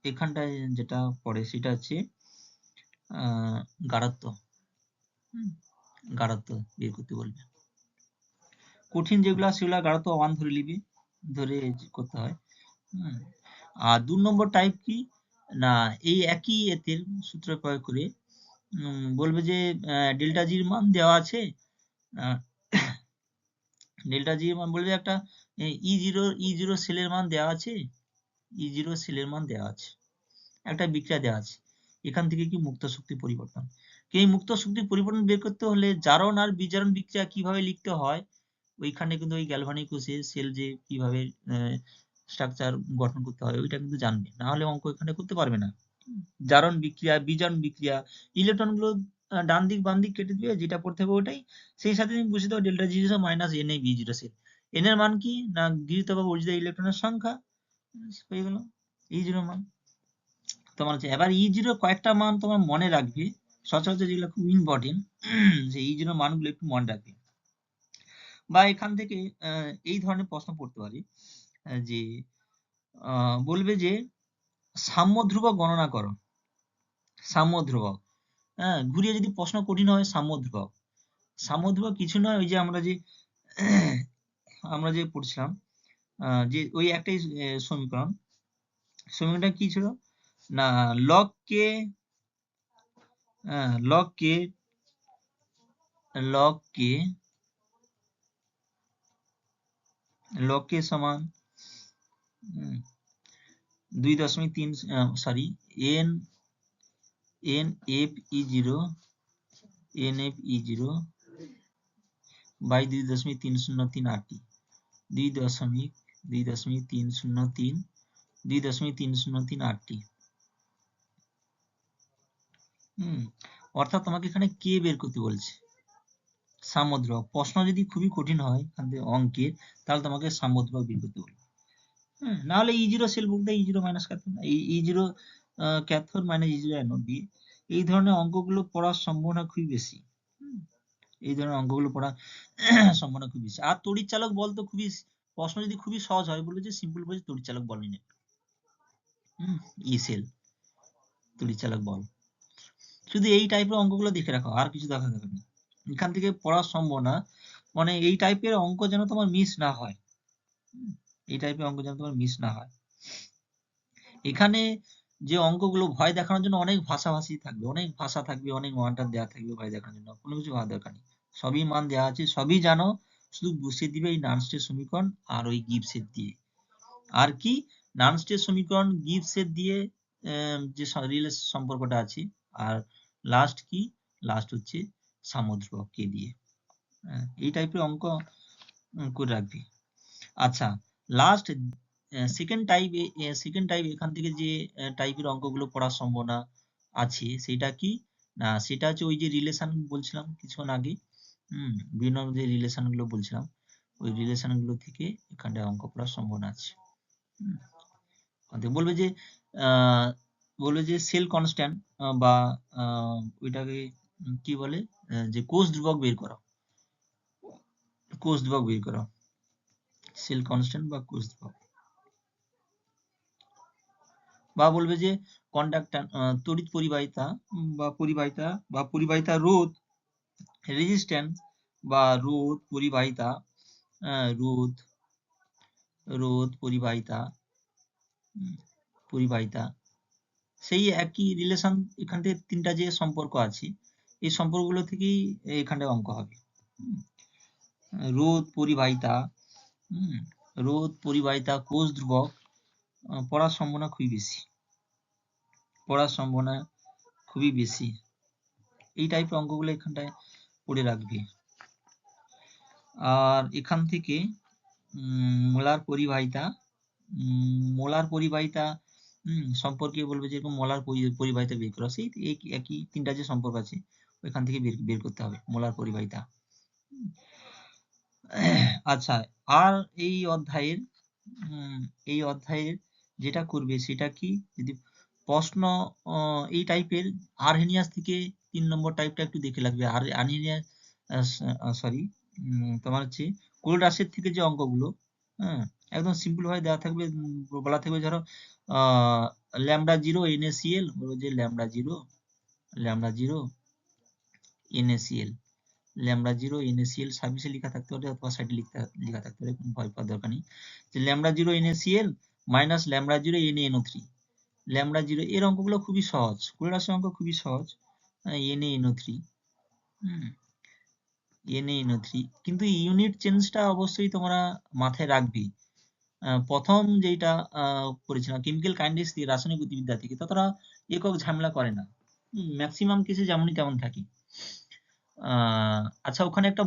এখানটায় যেটা পড়ে সেটা হচ্ছে গাঢ়ত্ব, গাঢ়ত্ব বের করতে বলবে। কঠিন যেগুলা সেগুলা গাঢ়ত্ব 1 ধরে নিবি, ধরে করতে হয়। আর 2 নম্বর টাইপ কি না, এই একই এতের সূত্র প্রয়োগ করে বলবে যে ডেল্টা জির মান দেওয়া আছে, ডেল্টা জি এর মান বলবে একটা E0 সেলের মান দেওয়া আছে, E0 সেলের মান দেওয়া আছে, একটা বিক্রিয়া দেওয়া আছে, এখান থেকে কি মুক্ত শক্তি পরিবর্তন। এই মুক্ত শক্তি পরিবর্তন বের করতে হলে জারণ আর বিজারণ বিক্রিয়া কিভাবে লিখতে হয়, ওইখানে কিন্তু ওই গ্যালভানিক কোষে সেল যে কিভাবে স্ট্রাকচার গঠন করতে হয় ওইটা কিন্তু জানবে, না হলে অঙ্ক এখানে করতে পারবে না। জারণ বিক্রিয়া, বিজারণ বিক্রিয়া, ইলেকট্রন গুলো ডান দিক বাম দিক কেটে দিবে, যেটা পড়তে হবে ওটাই। সেই সাথে তুমি বুঝে দাও ডেল্টা জি মাইনাস এন এ বি0 সেল, এন এর মান কি না গৃহীত বা বর্জিত ইলেকট্রনের সংখ্যা, হয়ে গেল E0 মান তোমার হচ্ছে। এবার E0 কয়েকটা মান তোমার মনে রাখবে, সচরাচর যেগুলো খুব ইম্পর্টেন্ট, সেই E0 মানগুলো একটু মনে রাখবে। বা এখান থেকে এই ধরনের প্রশ্ন পড়তে পারি যে বলবে যে সাম্য ধ্রুবক গণনা করো, সাম্য ধ্রুবক। ঘুরিয়ে যদি প্রশ্ন কঠিন হয়, সাম্য ধ্রুবক, সাম্য ধ্রুবক কিছু নয়, ওই যে আমরা যে পড়ছিলাম যে ওই একটাই সমীকরণ কি ছিল না, log k log k log k log k সমান 2.3 sorry n nf e0 by 2.303 RT 2.303 RT। অর্থাৎ তোমাকে এখানে কে বের করতে বলছে, সামুদ্রিক। প্রশ্ন যদি খুবই কঠিন হয় অঙ্কের, তাহলে তোমাকে সামুদ্রিক বের করতে বলবে। নাহলে E0 সেল বলতে E0 minus cathode, E0 cathode minus E0 anode দিয়ে এই ধরনের অঙ্কগুলো পড়ার সম্ভাবনা খুবই বেশি। এই ধরনের অঙ্কগুলো পড়ার সম্ভাবনা খুব বেশি। আর তড়িৎ চালক বল তো খুবই, প্রশ্ন যদি খুবই সহজ হয় বলবে যে সিম্পল বলছে তড়িৎ চালক বল নিয়ে ই সেল তড়িৎ চালক বল। শুধু এই টাইপের অঙ্কগুলো দেখে রাখো, আর কিছু দেখা যাবে না। এখান থেকে পড়ার সম্ভাবনা, মানে এই টাইপের অঙ্ক যেন তোমার মিস না হয়, এই টাইপের অঙ্ক যেন তোমার মিস না হয়। এখানে যে অঙ্কগুলো ভয় দেখানোর জন্য অনেক ভাষাভাষী থাকবে, অনেক ভাষা থাকবে, অনেক ওয়ান্টার দেওয়া থাকবে ভয় দেখানোর জন্য। কোনো কিছু ভাবার দরকার নেই, সবই মান দেওয়া আছে, সবই জানো, শুধু বসিয়ে দিবে এই নানস্টের সমীকরণ আর ওই গিবসের দিয়ে। আর কি নানস্টের সমীকরণ গিবসের দিয়ে যে রিলেশন সম্পর্কটা আছে, আর লাস্ট কি, লাস্ট হচ্ছে সামুদ্রিক কে দিয়ে। এই টাইপের অঙ্ক করে রাখবি। আচ্ছা, লাস্ট সেকেন্ড টাইপ এখান থেকে যে টাইপের অঙ্কগুলো পড়ার সম্ভাবনা আছে সেটা কি না, সেটা হচ্ছে ওই যে রিলেশন বলছিলাম কিছুক্ষণ আগে, বিভিন্ন যে রিলেশন গুলো বলছিলাম, ওই রিলেশন গুলো থেকে এখানটায় অঙ্ক পড়ার সম্ভাবনা আছে। বলবে যে সেল কনস্ট্যান্ট বা ওইটাকে কি বলে, যে কোষ ধ্রুবক বের করো, কোষ ধ্রুবক বের করো, সেল কনস্ট্যান্ট বা কোষ ধ্রুবক। বা বলবে যে কন্ডাক্টর তড়িৎ পরিবাহিতা বা পরিবাহিতা রোধ, রেজিস্ট্যান্স বা রোধ পরিবাহিতা, রোধ পরিবাহিতা সেই একই রিলেশন। এখান থেকে তিনটা যে সম্পর্ক আছে, এই সম্পর্কগুলো থেকেই এখানটায় অঙ্ক হবে। রোধ পরিবাহিতা কোষ ধ্রুবক পড়ার সম্ভাবনা খুবই বেশি, এই টাইপের অঙ্কগুলো এখানটায় পড়ে রাখবে। আর এখান থেকে মোলার পরিবাহিতা সম্পর্কে বলবে, যেরকম মোলার পরিবাহিতা বের করা, সেই একই তিনটা যে সম্পর্ক আছে ওইখান থেকে বের করতে হবে মোলার পরিবাহিতা। আচ্ছা, আর এই অধ্যায়ের যেটা করবে সেটা কি, যদি প্রশ্ন এই টাইপের আরহেনিয়াস থেকে 3 নম্বর টাইপটা একটু দেখে লাগবে। আর আরহেনিয়াস তোমার হচ্ছে কোলরাসের থেকে যে অঙ্কগুলো, একদম সিম্পল ভাবে দেওয়া থাকবে, বলা থাকবে ধরো ল্যামডা 0 NaCl, যে lambda zero NaCl, lambda 0 NaCl সার্ভিসে লেখা থাকতে পারে অথবা সাইডে লেখা থাকতে পারে, কোনো ভয় পাওয়ার দরকার নেই। যে lambda 0 NaCl minus lambda 0 NaNO3, lambda 0 এর অঙ্কগুলো খুবই সহজ, কোলরাসের অঙ্ক খুবই সহজ। NaNO3, কিন্তু ইউনিট চেঞ্জটা অবশ্যই তোমরা মাথায় রাখবে। প্রথম যেটা করেছিলাম কেমিক্যাল কাইনেটিক্স দিয়ে, রাসায়নিক গতিবিদ্যা থেকে, ততটা একক ঝামেলা করে না, ম্যাক্সিমাম কেসে যেমনই তেমন থাকে। আচ্ছা, ওখানে একটা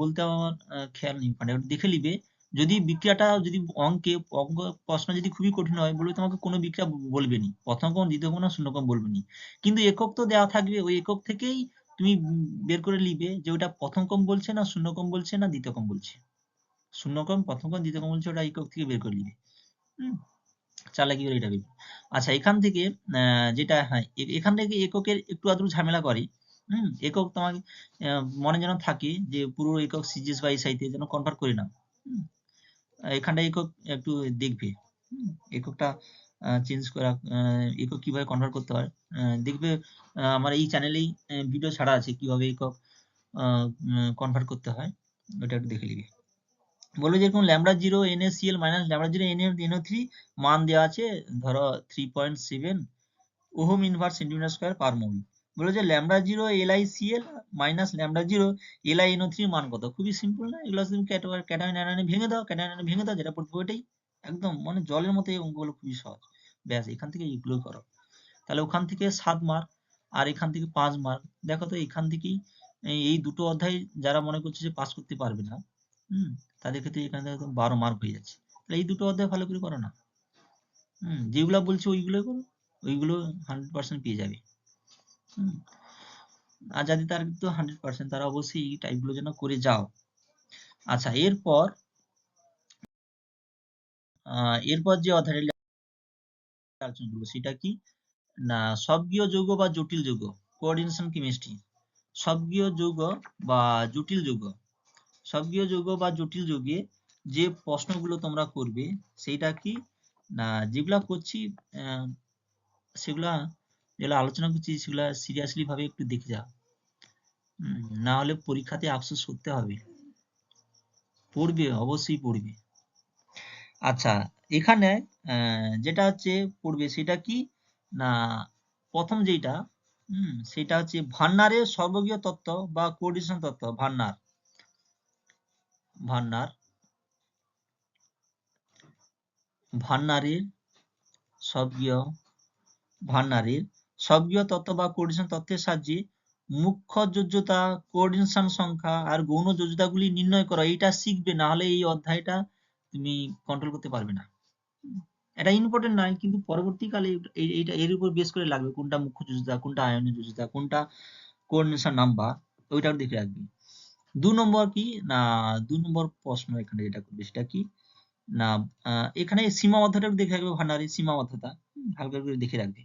বলতে আমার খেয়াল নেই, মানে দেখে নিবে, যদি বিক্রিয়াটা যদি অঙ্ক প্রশ্ন যদি খুবই কঠিন হয়, বলবে তোমাকে কোনো বিক্রিয়া বলবে নি, প্রথম ক্রম দ্বিতীয় ক্রম না শূন্য ক্রম বলবে নি, কিন্তু একক তো দেওয়া থাকবে, ওই একক থেকেই তুমি বের করে নিবে যে ওটা প্রথম ক্রম বলছে না শূন্য ক্রম বলছে না দ্বিতীয় ক্রম বলছে। শূন্য ক্রম, প্রথম ক্রম, দ্বিতীয় ক্রম বলছে, ওটা একক থেকে বের করে নিবে। চালাকি করে এটা বের। আচ্ছা, এখান থেকে যেটা, হ্যাঁ, এখান থেকে এককের একটু আধটু ঝামেলা করে। একক তোমাকে মনে যেন থাকে যে পুরো একক সিজিএস বা এসআইতে যেন কনভার্ট করে নাও। এখানটা একক একটু দেখবে, এককটা চেঞ্জ করা, একক কিভাবে কনভার্ট করতে হয় দেখবে। আমার এই চ্যানেলেই ভিডিও ছাড়া আছে কিভাবে একক কনভার্ট করতে হয়, ওটা একটু দেখে নিবে। বলবে যেরকম λ0 NaCl মাইনাস λ0 NaNO3 মান দেওয়া আছে ধরো 3.7 ohm inverse centimetre square per mole. বলে যে λ0 LiCl মাইনাস λ0 LiNO3 মান কত? খুবই সিম্পল না? এগুলো তুমি ক্যাটায়ন অ্যানায়নে ভেঙে দাও, ক্যাটায়ন অ্যানায়নে ভেঙে দাও, যেটা পড়বে ওইটাই একদম মানে জলের মতো। এই অঙ্কগুলো খুবই সহজ, ব্যাস এখান থেকে এইগুলো করো। তাহলে ওখান থেকে 7 মার্ক আর এখান থেকে 5 মার্ক। দেখো তো এখান থেকেই এই দুটো অধ্যায় যারা মনে করছে যে পাস করতে পারবে না, তাদের ক্ষেত্রে এখান থেকে 12 মার্ক হয়ে যাচ্ছে। তাহলে এই দুটো অধ্যায় ভালো করে করো না, যেগুলো বলছে ওইগুলো করো, ওইগুলো 100% পেয়ে যাবে। আর যাদের টার্গেট তো 100%, তারা অবশ্যই এই টাইপগুলো যেন করে যাও। আচ্ছা, এরপর যে অধ্যায়টা আলোচনা করবো সেটা কি না, সবগীয় যৌগ বা জটিল যৌগ, কোঅর্ডিনেশন কেমিস্ট্রি। সবগীয় যৌগ বা জটিল যৌগ, সবগীয় যৌগ বা জটিল যৌগে যে প্রশ্নগুলো তোমরা করবে সেইটা কি না, যেগুলা করছি সেগুলা যেগুলো আলোচনা করছি সেগুলা সিরিয়াসলি ভাবে একটু দেখে যাও, না হলে পরীক্ষাতে আফসোস করতে হবে। পড়বে, অবশ্যই পড়বে। আচ্ছা, এখানে যেটা হচ্ছে পড়বে সেটা কি না, প্রথম যেটা সেটা হচ্ছে ভান্নারের সর্বগীয় তত্ত্ব বা কোঅর্ডিনেশন তত্ত্ব। ভান্নারের সবগীয় তত্ত্ব বা কোঅর্ডিনেশন তত্ত্বের সাহায্যে মুখ্য যোজ্যতা, কোঅর্ডিনেশন সংখ্যা আর গৌণ যোজ্যতাগুলি নির্ণয় করা। এইটা শিখবে, না হলে এই অধ্যায়টা তুমি কন্ট্রোল করতে পারবে না। এটা ইম্পর্টেন্ট নয়, কিন্তু পরবর্তীকালে এইটা এর উপর বেস করে লাগবে, কোনটা মুখ্য যোজ্যতা, কোনটা আয়নীয় যোজ্যতা, কোনটা কোঅর্ডিনেশন নাম্বার, ওইটাও দেখে রাখবি। 2 নম্বর কি না, 2 নম্বর প্রশ্ন এখানে যেটা করবে সেটা কি না, এখানে সীমাবদ্ধতা দেখে রাখবে, ভান্ডারের সীমাবদ্ধতা হালকা করে দেখে রাখবে।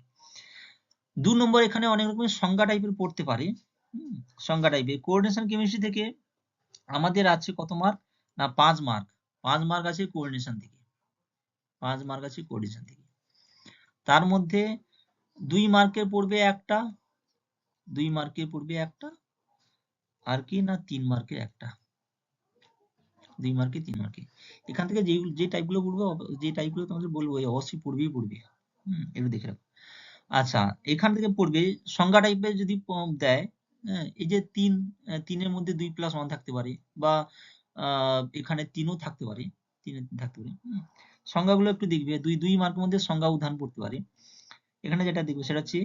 2 নম্বর এখানে অনেক রকমের সংজ্ঞা টাইপের পড়তে পারে, সংজ্ঞা টাইপের। কোঅর্ডিনেশন কেমিস্ট্রি থেকে আমাদের আছে কত মার্ক না 5 মার্ক। 5 মার্ক আছে কোঅর্ডিনেশন থেকে, 5 মার্ক আছে কোঅর্ডিনেশন থেকে। তার মধ্যে 2 মার্কের পড়বে একটা, 2 মার্কের পড়বে একটা, আর কি না 3 মার্কের একটা, 2 মার্কে 3 মার্কে। এখান থেকে যে টাইপগুলো পড়বো, যে টাইপগুলো তোমাদের বলবো অবশ্যই পড়বে। একটু দেখে রাখো। আচ্ছা, এখান থেকে পড়বে সংজ্ঞা টাইপের যদি দেয়, এই যে 3 মধ্যে 2+1 থাকতে পারে, বা এখানে 3ও থাকতে পারে, 3 থাকতে পারে। সংজ্ঞাগুলো একটু দেখবে, 2 মার্কের মধ্যে সংজ্ঞা উদাহরণ পড়তে পারে। এখানে যেটা দেখবে সেটা হচ্ছে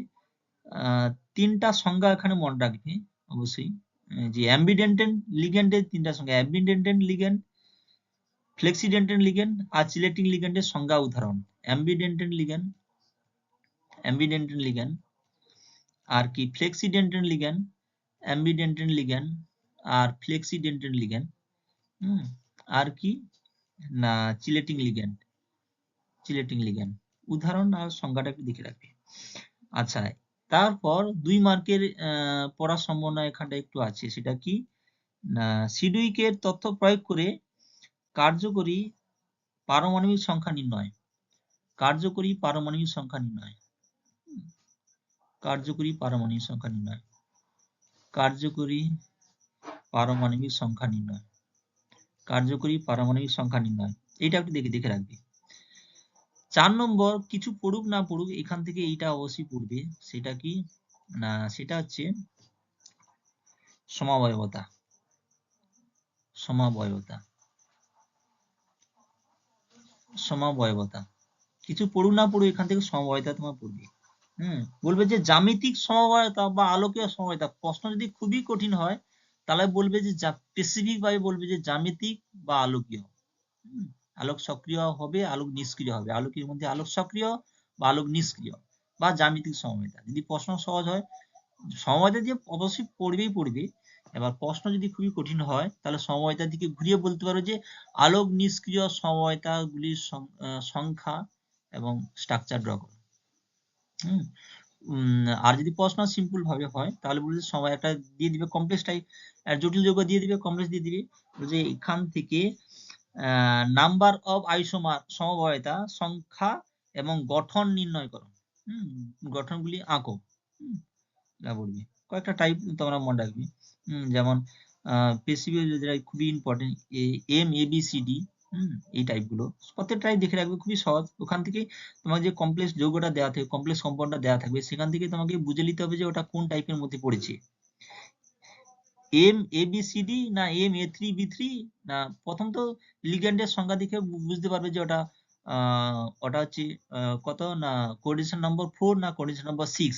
3টা সংজ্ঞা এখানে মনে রাখবে অবশ্যই, যে অ্যাম্বিডেন্টেন্ট লিগ্যান্ডের 3টা সংজ্ঞা, অ্যাম্বিডেন্টেন্ট লিগ্যান্ড, ফ্লেক্সিডেন্টেন্ট লিগ্যান্ড আর চিলেটিং লিগ্যান্ডের সংজ্ঞা উদাহরণ। অ্যাম্বিডেন্টেন্ট লিগ্যান্ড আর কি ফ্লেক্সিডেন্টেন্ট লিগ্যান্ড, অ্যাম্বিডেন্টেন্ট লিগ্যান্ড আর ফ্লেক্সিডেন্টেন্ট লিগ্যান্ড, আর কি না চিলেটিং লিগ্যান্ড উদাহরণ আর সংজ্ঞাটা একটু দেখে রাখবে। আচ্ছা, তারপর 2 মার্কের পড়ার সম্ভাবনা এখানটা একটু আছে, সেটা কি না সিডুইকের তথ্য প্রয়োগ করে কার্যকরী পারমাণবিক সংখ্যা নির্ণয়। কার্যকরী পারমাণবিক সংখ্যা নির্ণয়। কার্যকরী পারমাণবিক সংখ্যা নির্ণয়। কার্যকরী পারমাণবিক সংখ্যা নির্ণয়। কার্যকরী পারমাণবিক সংখ্যা নির্ণয়, এইটা একটু দেখে রাখবে। 4 নম্বর, কিছু পড়ুক না পড়ুক এখান থেকে এইটা অবশ্যই পড়বে, সেটা কি না সেটা হচ্ছে সমাবয়বতা। সমাবয়বতা কিছু পড়ুক না পড়ুক এখান থেকে সমবায়িতা তোমার পড়বে। বলবে যে জ্যামিতিক সমবায়তা বা আলোকীয় সমবায়তা। প্রশ্ন যদি খুবই কঠিন হয় তাহলে বলবে যে স্পেসিফিক ভাবে বলবে যে জ্যামিতিক বা আলোকীয়। আলোক সক্রিয় হবে, আলোক নিষ্ক্রিয় হবে, আলোকের মধ্যে আলোক সক্রিয় বা আলোক নিষ্ক্রিয় বা জ্যামিতিক সমবায়তা। যদি প্রশ্ন সহজ হয় সমবায়তা দিয়ে অবশ্যই পড়বে। এবার প্রশ্ন যদি খুবই কঠিন হয় তাহলে সমবায়তার দিকে ঘুরিয়ে বলতে পারো যে আলোক নিষ্ক্রিয় সমবায়তা গুলির সংখ্যা এবং স্ট্রাকচার ড্র করো। আর যদি প্রশ্ন সিম্পল ভাবে হয় তাহলে বলবে সময় একটা দিয়ে দিবে কমপ্লেক্স টাইপ, আর জটিল যৌগ দিয়ে দিবে, কমপ্লেক্স দিয়ে দিবে, যে এখান থেকে নাম্বার অফ আইসোমার সমবায়তা সংখ্যা এবং গঠন নির্ণয় করো। গঠনগুলি আঁকো। বলবি কয়েকটা টাইপ তোমরা মনে রাখবি, যেমন পেসিভ যেটা খুবই important, M A B C D, এই টাইপগুলো প্রত্যেকটাই দেখে রাখবে, খুবই সহজ। ওখান থেকে তোমার যে কমপ্লেক্স যৌগটা দেওয়া থাকবে, কমপ্লেক্স কম্পাউন্ডটা দেওয়া থাকবে, সেখান থেকে তোমাকে বুঝে নিতে হবে যে ওটা কোন টাইপের মধ্যে পড়েছে, M A B C D না M A three B three না। প্রথম তো লিগ্যান্ডের সংখ্যা দেখে বুঝতে পারবে যে ওটা ওটা হচ্ছে কত না কোঅর্ডিনেশন নম্বর 4 না কোঅর্ডিনেশন নম্বর 6,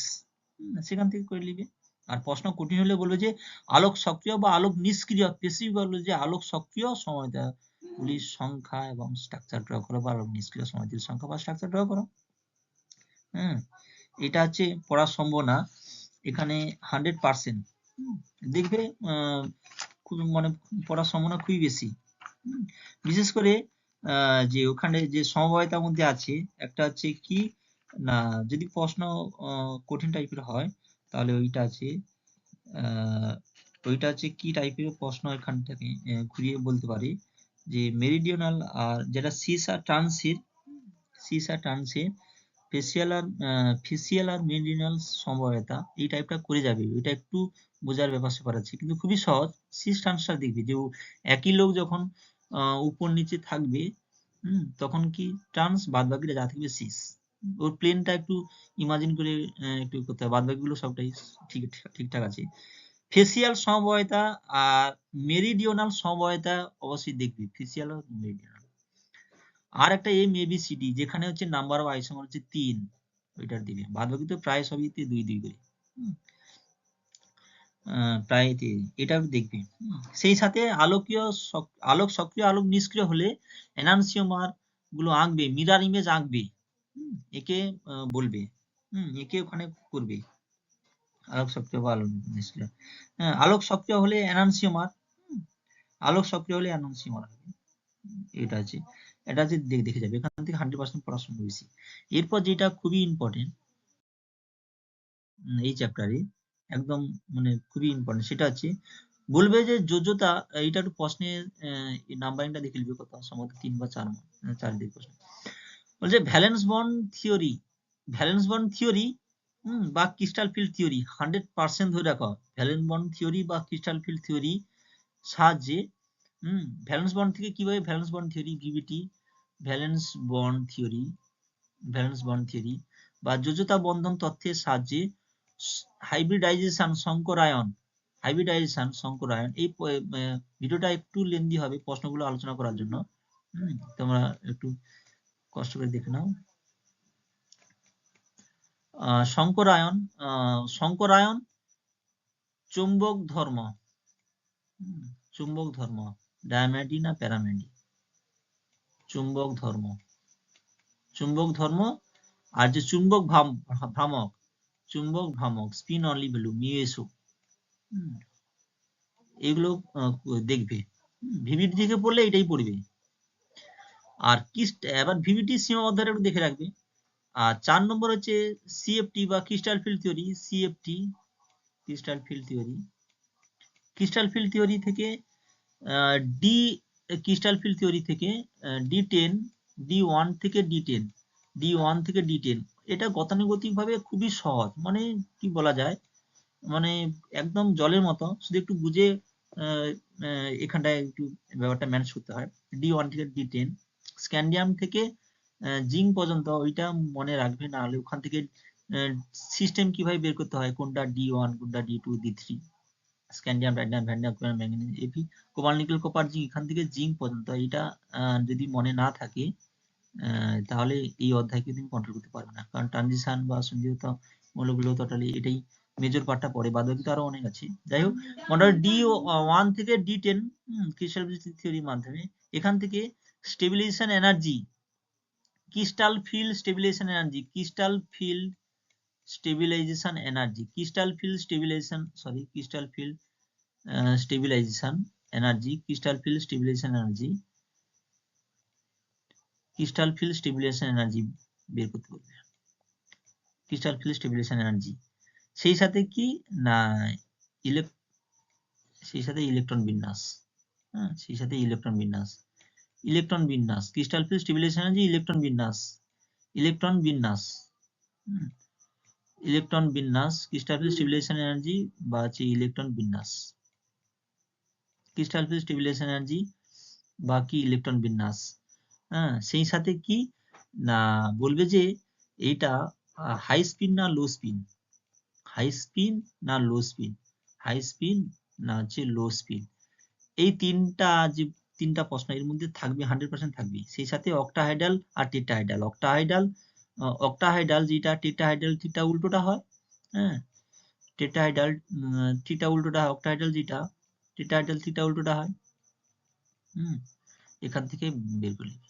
সেখান থেকে করে নিবে। আর প্রশ্ন কঠিন হলে বলবে যে আলোক সক্রিয় বা আলোক নিষ্ক্রিয়, পেসিভ বলবে যে আলোক সক্রিয় সময়গুলির সংখ্যা এবং স্ট্রাকচার ড্র করো, বা আলোক নিষ্ক্রিয় সময়টির সংখ্যা বা স্ট্রাকচার ড্র করো। এটা হচ্ছে পড়ার সম্ভাবনা এখানে 100%। দেখবে খুব মানে পড়ার সম্ভাবনা খুবই বেশি। বিশেষ করে যে ওখানে যে সমবায়তার মধ্যে আছে একটা হচ্ছে কি না, যদি প্রশ্ন কঠিন টাইপের হয় তাহলে ওইটা আছে কি টাইপের প্রশ্ন এখান থেকে ঘুরিয়ে বলতে পারে যে মেরিডিওনাল আর যেটা ট্রান্সের ফেসিয়াল আর মেরিডিওনাল সমবায়তা, এই টাইপটা করে যাবে। এটা একটু বোঝার ব্যাপার স্যাপার আছে, কিন্তু খুবই সহজ। সিস ট্রান্সফার দেখবে যে একই লোক যখন উপর নিচে থাকবে, তখন কি ট্রান্স, বাদ বাকিটা যা থাকবে সিস। ওর প্লেনটা একটু ইমাজিন করে একটু করতে হবে, বাদ বাকিগুলো সবটাই ঠিকঠাক আছে। ফেসিয়াল সমবায়তা আর মেরিডিওনাল সমবায়তা অবশ্যই দেখবি, ফেসিয়াল আর মেরিডিওনাল। আর একটা M A B C D, যেখানে হচ্ছে নাম্বার অফ আইসোমার হচ্ছে 3, ওইটার দিবে। বাদ বাকি তো প্রায় সবই 2 করে, প্রায় এটা দেখবে। সেই সাথে আলোক সক্রিয় আলোক নিষ্ক্রিয় হলে এনানসিওমার গুলো আঁকবে, মিরার ইমেজ আঁকবে, একে বলবে, একে ওখানে করবে। আলোক সক্রিয় বা আলোক নিষ্ক্রিয়, আলোক সক্রিয় হলে এনানসিওমার, আলোক সক্রিয় হলে এনানসিওমার হবে। এটা আছে দেখে যাবে, এখান থেকে 100% পড়াশোনা বেশি। এরপর যেটা খুবই ইম্পর্টেন্ট এই চ্যাপ্টারে, একদম মানে খুবই ইম্পর্টেন্ট, সেটা হচ্ছে বলবে যে যোজ্যতা। এটা একটু প্রশ্নের নাম্বারিংটা দেখে নিবে, কত সম্ভবত 3 বা 4 দিকে প্রশ্ন বলছে ভ্যালেন্স বন্ড থিওরি বা ক্রিস্টাল ফিল্ড থিওরি 100% ধরে রাখো। ভ্যালেন্স বন্ড থিওরি বা ক্রিস্টাল ফিল্ড থিওরি সাহায্যে ভ্যালেন্স বন্ড থেকে কিভাবে valence bond theory, VVT valence bond theory বা যোজ্যতা বন্ধন তথ্যের সাহায্যে হাইব্রিডাইজেশন সংকরায়ন, এই ভিডিওটা একটু লেন্দি হবে প্রশ্নগুলো আলোচনা করার জন্য, তোমরা একটু কষ্ট করে দেখে নাও। সংকরায়ন চুম্বক ধর্ম, ডায়ামেডি না প্যারামেডি, চুম্বক ধর্ম। আর যে চুম্বক ভ্রামক স্পিন অনলি ভ্যালু মিউএসও, এগুলো দেখবে। ভিভিটি দেখে পড়লে এটাই পড়বে। আর এবার ভিভিটি সীমাবদ্ধতা একটু দেখে রাখবে। আর 4 নম্বর হচ্ছে সিএফটি বা crystal field theory, crystal field theory থেকে D10, D1 থেকে D10, এটা গতানুগতিক ভাবে খুবই সহজ, মানে কি বলা যায়, মানে একদম জলের মতো, শুধু একটু বুঝে এখানটায় একটু ব্যাপারটা ম্যানেজ করতে হয়। D1 থেকে D10, স্ক্যান্ডিয়াম থেকে জিঙ্ক পর্যন্ত, ওইটা মনে রাখবে, না হলে ওখান থেকে সিস্টেম কিভাবে বের করতে হয়, কোনটা D1 কোনটা D2 D3, scandium, titanium, vanadium, chromium, manganese, এপি, কোবাল্ট, নিকেল, কপার, জিঙ্ক, এখান থেকে জিঙ্ক পর্যন্ত, এটা যদি মনে না থাকে তাহলে এই অধ্যায়কে তুমি কন্ট্রোল করতে পারবে না, কারণ ট্রানজিশন বা সংযোজিত মৌলগুলো টোটালি এটাই মেজর পার্টটা পড়ে, বাদ বাকি তো আরো অনেক আছে। যাই হোক, মোটামুটি D1 থেকে D10 ক্রিস্টাল থিওরির মাধ্যমে, এখান থেকে stabilisation energy, crystal field stabilisation energy, crystal field stabilisation energy বের করতে বলবে, ক্রিস্টাল ফিল্ড স্টেবিলাইজেশন এনার্জি। সেই সাথে কি না ইলেকট্রন বিন্যাস, crystal field stabilisation energy, electron বিন্যাস, ক্রিস্টাল ফিল্ড স্টেবিলাইজেশন এনার্জি বা হচ্ছে ইলেকট্রন বিন্যাস। ক্রিস্টাল ফিল স্টেবিলাইজেশন এনার্জি বা কি ইলেকট্রন বিন্যাস। হ্যাঁ, সেই সাথে কি না বলবে যে এইটা হাই স্পিন না লো স্পিন, হাই স্পিন না লো স্পিন, হাই স্পিন না হচ্ছে লো স্পিন। এই তিনটা প্রশ্ন এর মধ্যে থাকবে, 100% থাকবে। সেই সাথে অক্টাহাইডাল আর টেট্রাহাইডাল। অক্টাহাইডাল যেটা, টেট্রাহাইডাল থিটা উল্টোটা হয়। হ্যাঁ, টেট্রাহাইডাল থিটা উল্টোটা হয়, অক্টাহাইডাল যেটা টেট্রাহাইডাল থিটা উল্টোটা হয়। এখান থেকে বের করে নিবে,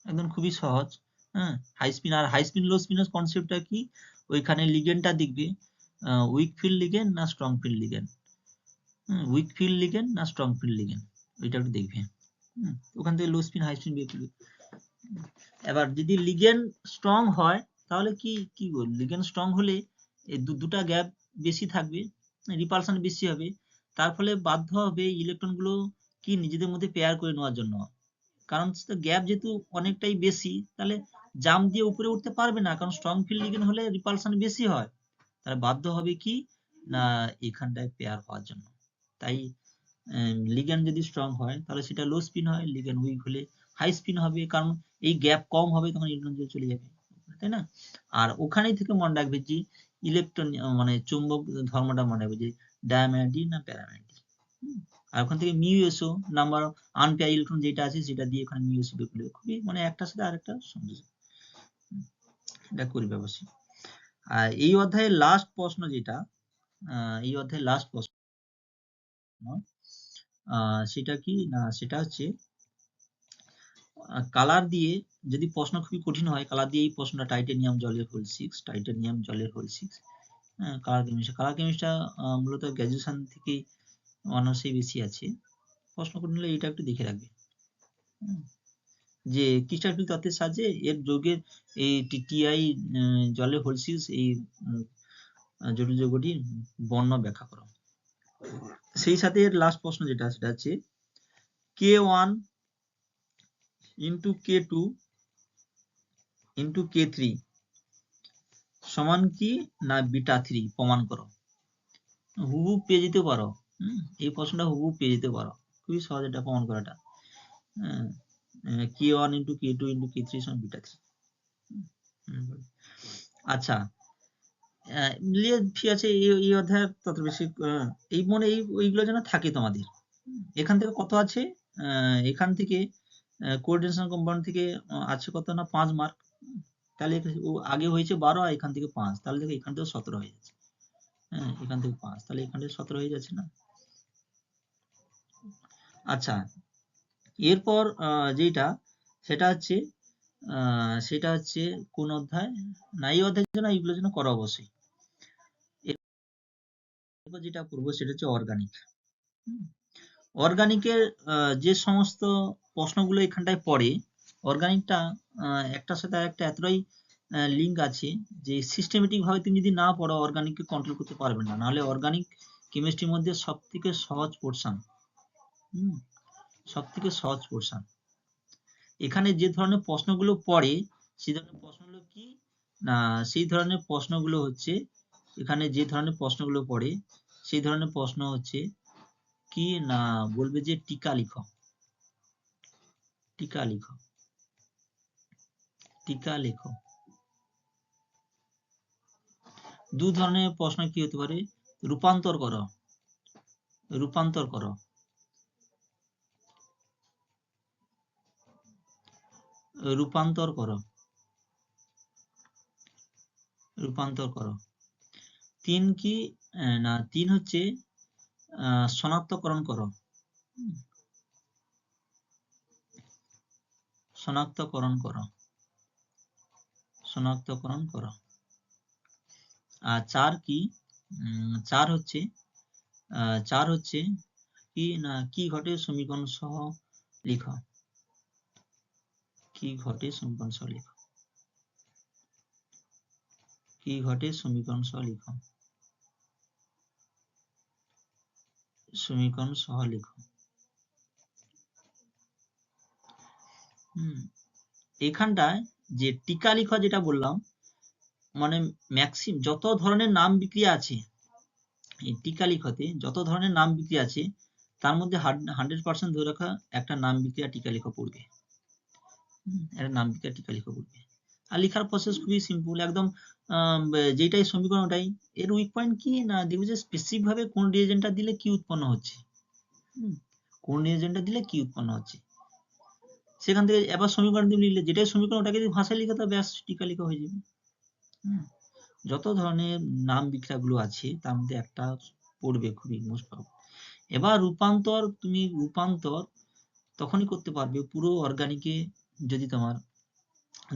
একদম খুবই সহজ। হ্যাঁ, হাই স্পিন আর হাই স্পিন লো স্পিনের কনসেপ্টটা কি, ওইখানে লিগেন্ডটা দেখবে উইক ফিল্ড লিগেন্ড না strong field ligand, week field ligand না স্ট্রং ফিল্ড লিগেন্ড, ওইটা একটু দেখবে। ওখান থেকে লো স্পিন হাই স্পিন বের করবে। এবার যদি লিগেন্ড স্ট্রং হয় তাহলে কি বল, লিগেন্ড স্ট্রং হলে এই দুটা গ্যাপ বেশি থাকবে, রিপালশন বেশি হবে, তার ফলে বাধ্য হবে ইলেকট্রন গুলো কি নিজেদের মধ্যে পেয়ার করে নেওয়ার জন্য। কারণ গ্যাপ যেহেতু অনেকটাই বেশি, তাহলে জাম্প দিয়ে উপরে উঠতে পারবে না, কারণ স্ট্রং ফিল্ড লিগেন্ড হলে রিপালশন বেশি হয়, তাহলে বাধ্য হবে কি না এখানটায় পেয়ার হওয়ার জন্য। তাই লিগ্যান্ড যদি স্ট্রং হয় তাহলে সেটা লো স্পিন হয়, লিগ্যান্ড উইক হলে হাই স্পিন হবে, কারণ এই গ্যাপ কম হবে, তখন ইলেকট্রন চলে যাবে, তাই না? আর ওখানেই থেকে মনে রাখবে যে ইলেকট্রন মানে চুম্বক ধর্মটা মনে রাখবে যে ডায়াম্যাগনেটিক না প্যারাম্যাগনেটিক। আর ওখান থেকে mu SO number unpair electron যেটা আছে সেটা দিয়ে ওখানে মিউ এসও বের করবে, খুবই মানে একটার সাথে আরেকটা সংযোজন, এটা করবে অবশ্যই। আর এই অধ্যায়ের লাস্ট প্রশ্ন যেটা, এই অধ্যায়ের লাস্ট প্রশ্ন সেটা কি না, সেটা হচ্ছে কালার দিয়ে, যদি প্রশ্ন খুবই কঠিন হয় কালার দিয়ে, এই প্রশ্নটা টাইটানিয়াম জলের হোল 6, টাইটানিয়াম জলের হোল 6, হ্যাঁ, কালার কেমিস্ট্রি মূলত গ্র্যাজুয়েশন থেকে অনার্সে বেশি আছে। প্রশ্ন কঠিন হলে এটা একটু দেখে রাখবে, যে ক্রিস্টাল ফিল তত্ত্বের সাহায্যে এর যৌগের এই টিআই জলের হোল 6 এই জটিল যৌগটির বর্ণ ব্যাখ্যা করো। সেই সাথে এর লাস্ট প্রশ্ন যেটা সেটা হচ্ছে K1 into K2 into K3 সমান কি না বিটা 3 প্রমাণ করো। হুবহু পেয়ে যেতে পারো, এই প্রশ্নটা হুবহু পেয়ে যেতে পারো, খুবই সহজ এটা প্রমাণ করাটা। K1 into K2 into K3 সমান বিটা 3। আচ্ছা, ঠিক আছে, এই অধ্যায় তত বেশি এই মনে এইগুলো যেন থাকে তোমাদের। এখান থেকে কত আছে, এখান থেকে কোঅর্ডিনেশন কম্পাউন্ড থেকে আছে কত না 5 মার্ক, তাহলে আগে হয়েছে 12 আর এখান থেকে 5, তাহলে দেখো এখান থেকে 17 হয়ে যাচ্ছে। হ্যাঁ, এখান থেকে 5, তাহলে এখান থেকে 17 হয়ে যাচ্ছে না। আচ্ছা, এরপর যেটা সেটা হচ্ছে কোন অধ্যায় না, এই অধ্যায়ের জন্য এইগুলোর জন্য করো অবশ্যই। এরপর যেটা করবো সেটা হচ্ছে অর্গানিক। অর্গানিকের যে সমস্ত প্রশ্নগুলো এখানটায় পড়ে, অর্গানিকটা একটার সাথে আরেকটা এতটাই লিঙ্ক আছে যে সিস্টেমেটিক ভাবে তুমি যদি না পড়ো অর্গানিককে কন্ট্রোল করতে পারবে না। নাহলে অর্গানিক কেমিস্ট্রির মধ্যে সবথেকে সহজ পোর্শন, সবথেকে সহজ পোর্শন। এখানে যে ধরনের প্রশ্নগুলো পড়ে সেই ধরনের প্রশ্নগুলো কি না, সেই ধরনের প্রশ্নগুলো হচ্ছে, এখানে যে ধরনের প্রশ্নগুলো পড়ে সেই ধরনের প্রশ্ন হচ্ছে কি না, বলবে যে টিকা লিখো, টিকা লিখো, টিকা লেখো। দু ধরনের প্রশ্ন কি হতে পারে, রূপান্তর করো, রূপান্তর করো, রূপান্তর করো, রূপান্তর করো। 3 কি না, 3 হচ্ছে শনাক্তকরণ করো, শনাক্তকরণ করো, শনাক্তকরণ করো। আর 4 কি, 4 হচ্ছে কি না, কি ঘটে সমীকরণ সহ লিখো, কি ঘটে সমীকরণ সহ লিখো, কি ঘটে সমীকরণ সহ লিখো, সমীকরণ সহ লিখো। এখানটায় যে টিকা লিখা যেটা বললাম, মানে ম্যাক্সিমাম যত ধরনের নাম বিক্রিয়া আছে এই টিকা লিখতে, যত ধরনের নাম বিক্রিয়া আছে তার মধ্যে 100% ধরে রাখা একটা নাম বিক্রিয়া টিকা লেখা পড়বে, একটা নাম বিক্রিয়া টিকা লেখা পড়বে। আর লেখার প্রসেস খুবই সিম্পল একদম, যেটাই সমীকরণ ওটাই। এর উইক পয়েন্ট কি না, দেখবে যে স্পেসিফিক ভাবে কোন রিয়েজেন্টটা দিলে কি উৎপন্ন হচ্ছে, কোন রিয়েজেন্টটা দিলে কি উৎপন্ন হচ্ছে, সেখান থেকে এবার সমীকরণ দিয়ে লিখলে যেটাই সমীকরণ ওটাকে যদি ভাষায় লিখে তো ব্যাস টিকা লেখা হয়ে যাবে। যত ধরনের নাম বিক্রিয়াগুলো আছে তার মধ্যে একটা পড়বে খুবই মোস্ট পাওয়ার। এবার রূপান্তর, তুমি রূপান্তর তখনই করতে পারবে পুরো অর্গানিকে যদি তোমার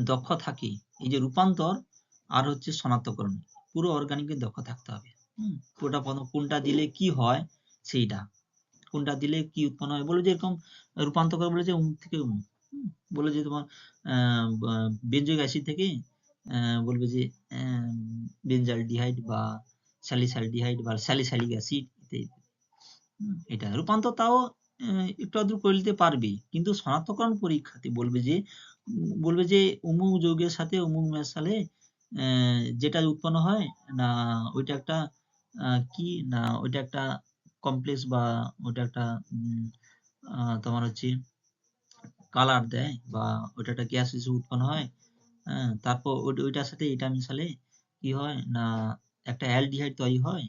দক্ষ থাকে। এই যে রূপান্তর আর হচ্ছে শনাক্তকরণ, পুরো অর্গানিকে দক্ষ থাকতে হবে। ওটা কোনটা দিলে কি হয় সেইটা, কোনটা দিলে কি উৎপন্ন হয়। বলে যে এরকম রূপান্তর করে বলে যে অমুক থেকে অমুক, বলে যে তোমার বেনজোইক অ্যাসিড থেকে বলবে যে বেনজালডিহাইড বা স্যালিসালডিহাইড বা স্যালিসালিক অ্যাসিড, এটা রূপান্তর তাও একটু আধটু করে নিতে পারবে, কিন্তু শনাক্তকরণ পরীক্ষাতে বলবে যে অমুক যৌগের সাথে অমুক মেশালে যেটা উৎপন্ন হয় না ওইটা একটা কি না ওইটা একটা কমপ্লেক্স বা ওটা একটা তোমার হচ্ছে কালার দেয় বা ওটা একটা গ্যাস হিসেবে উৎপন্ন হয়। তারপর ওইটার সাথে এটা মিশালে কি হয় না একটা অ্যালডিহাইড তৈরি হয়,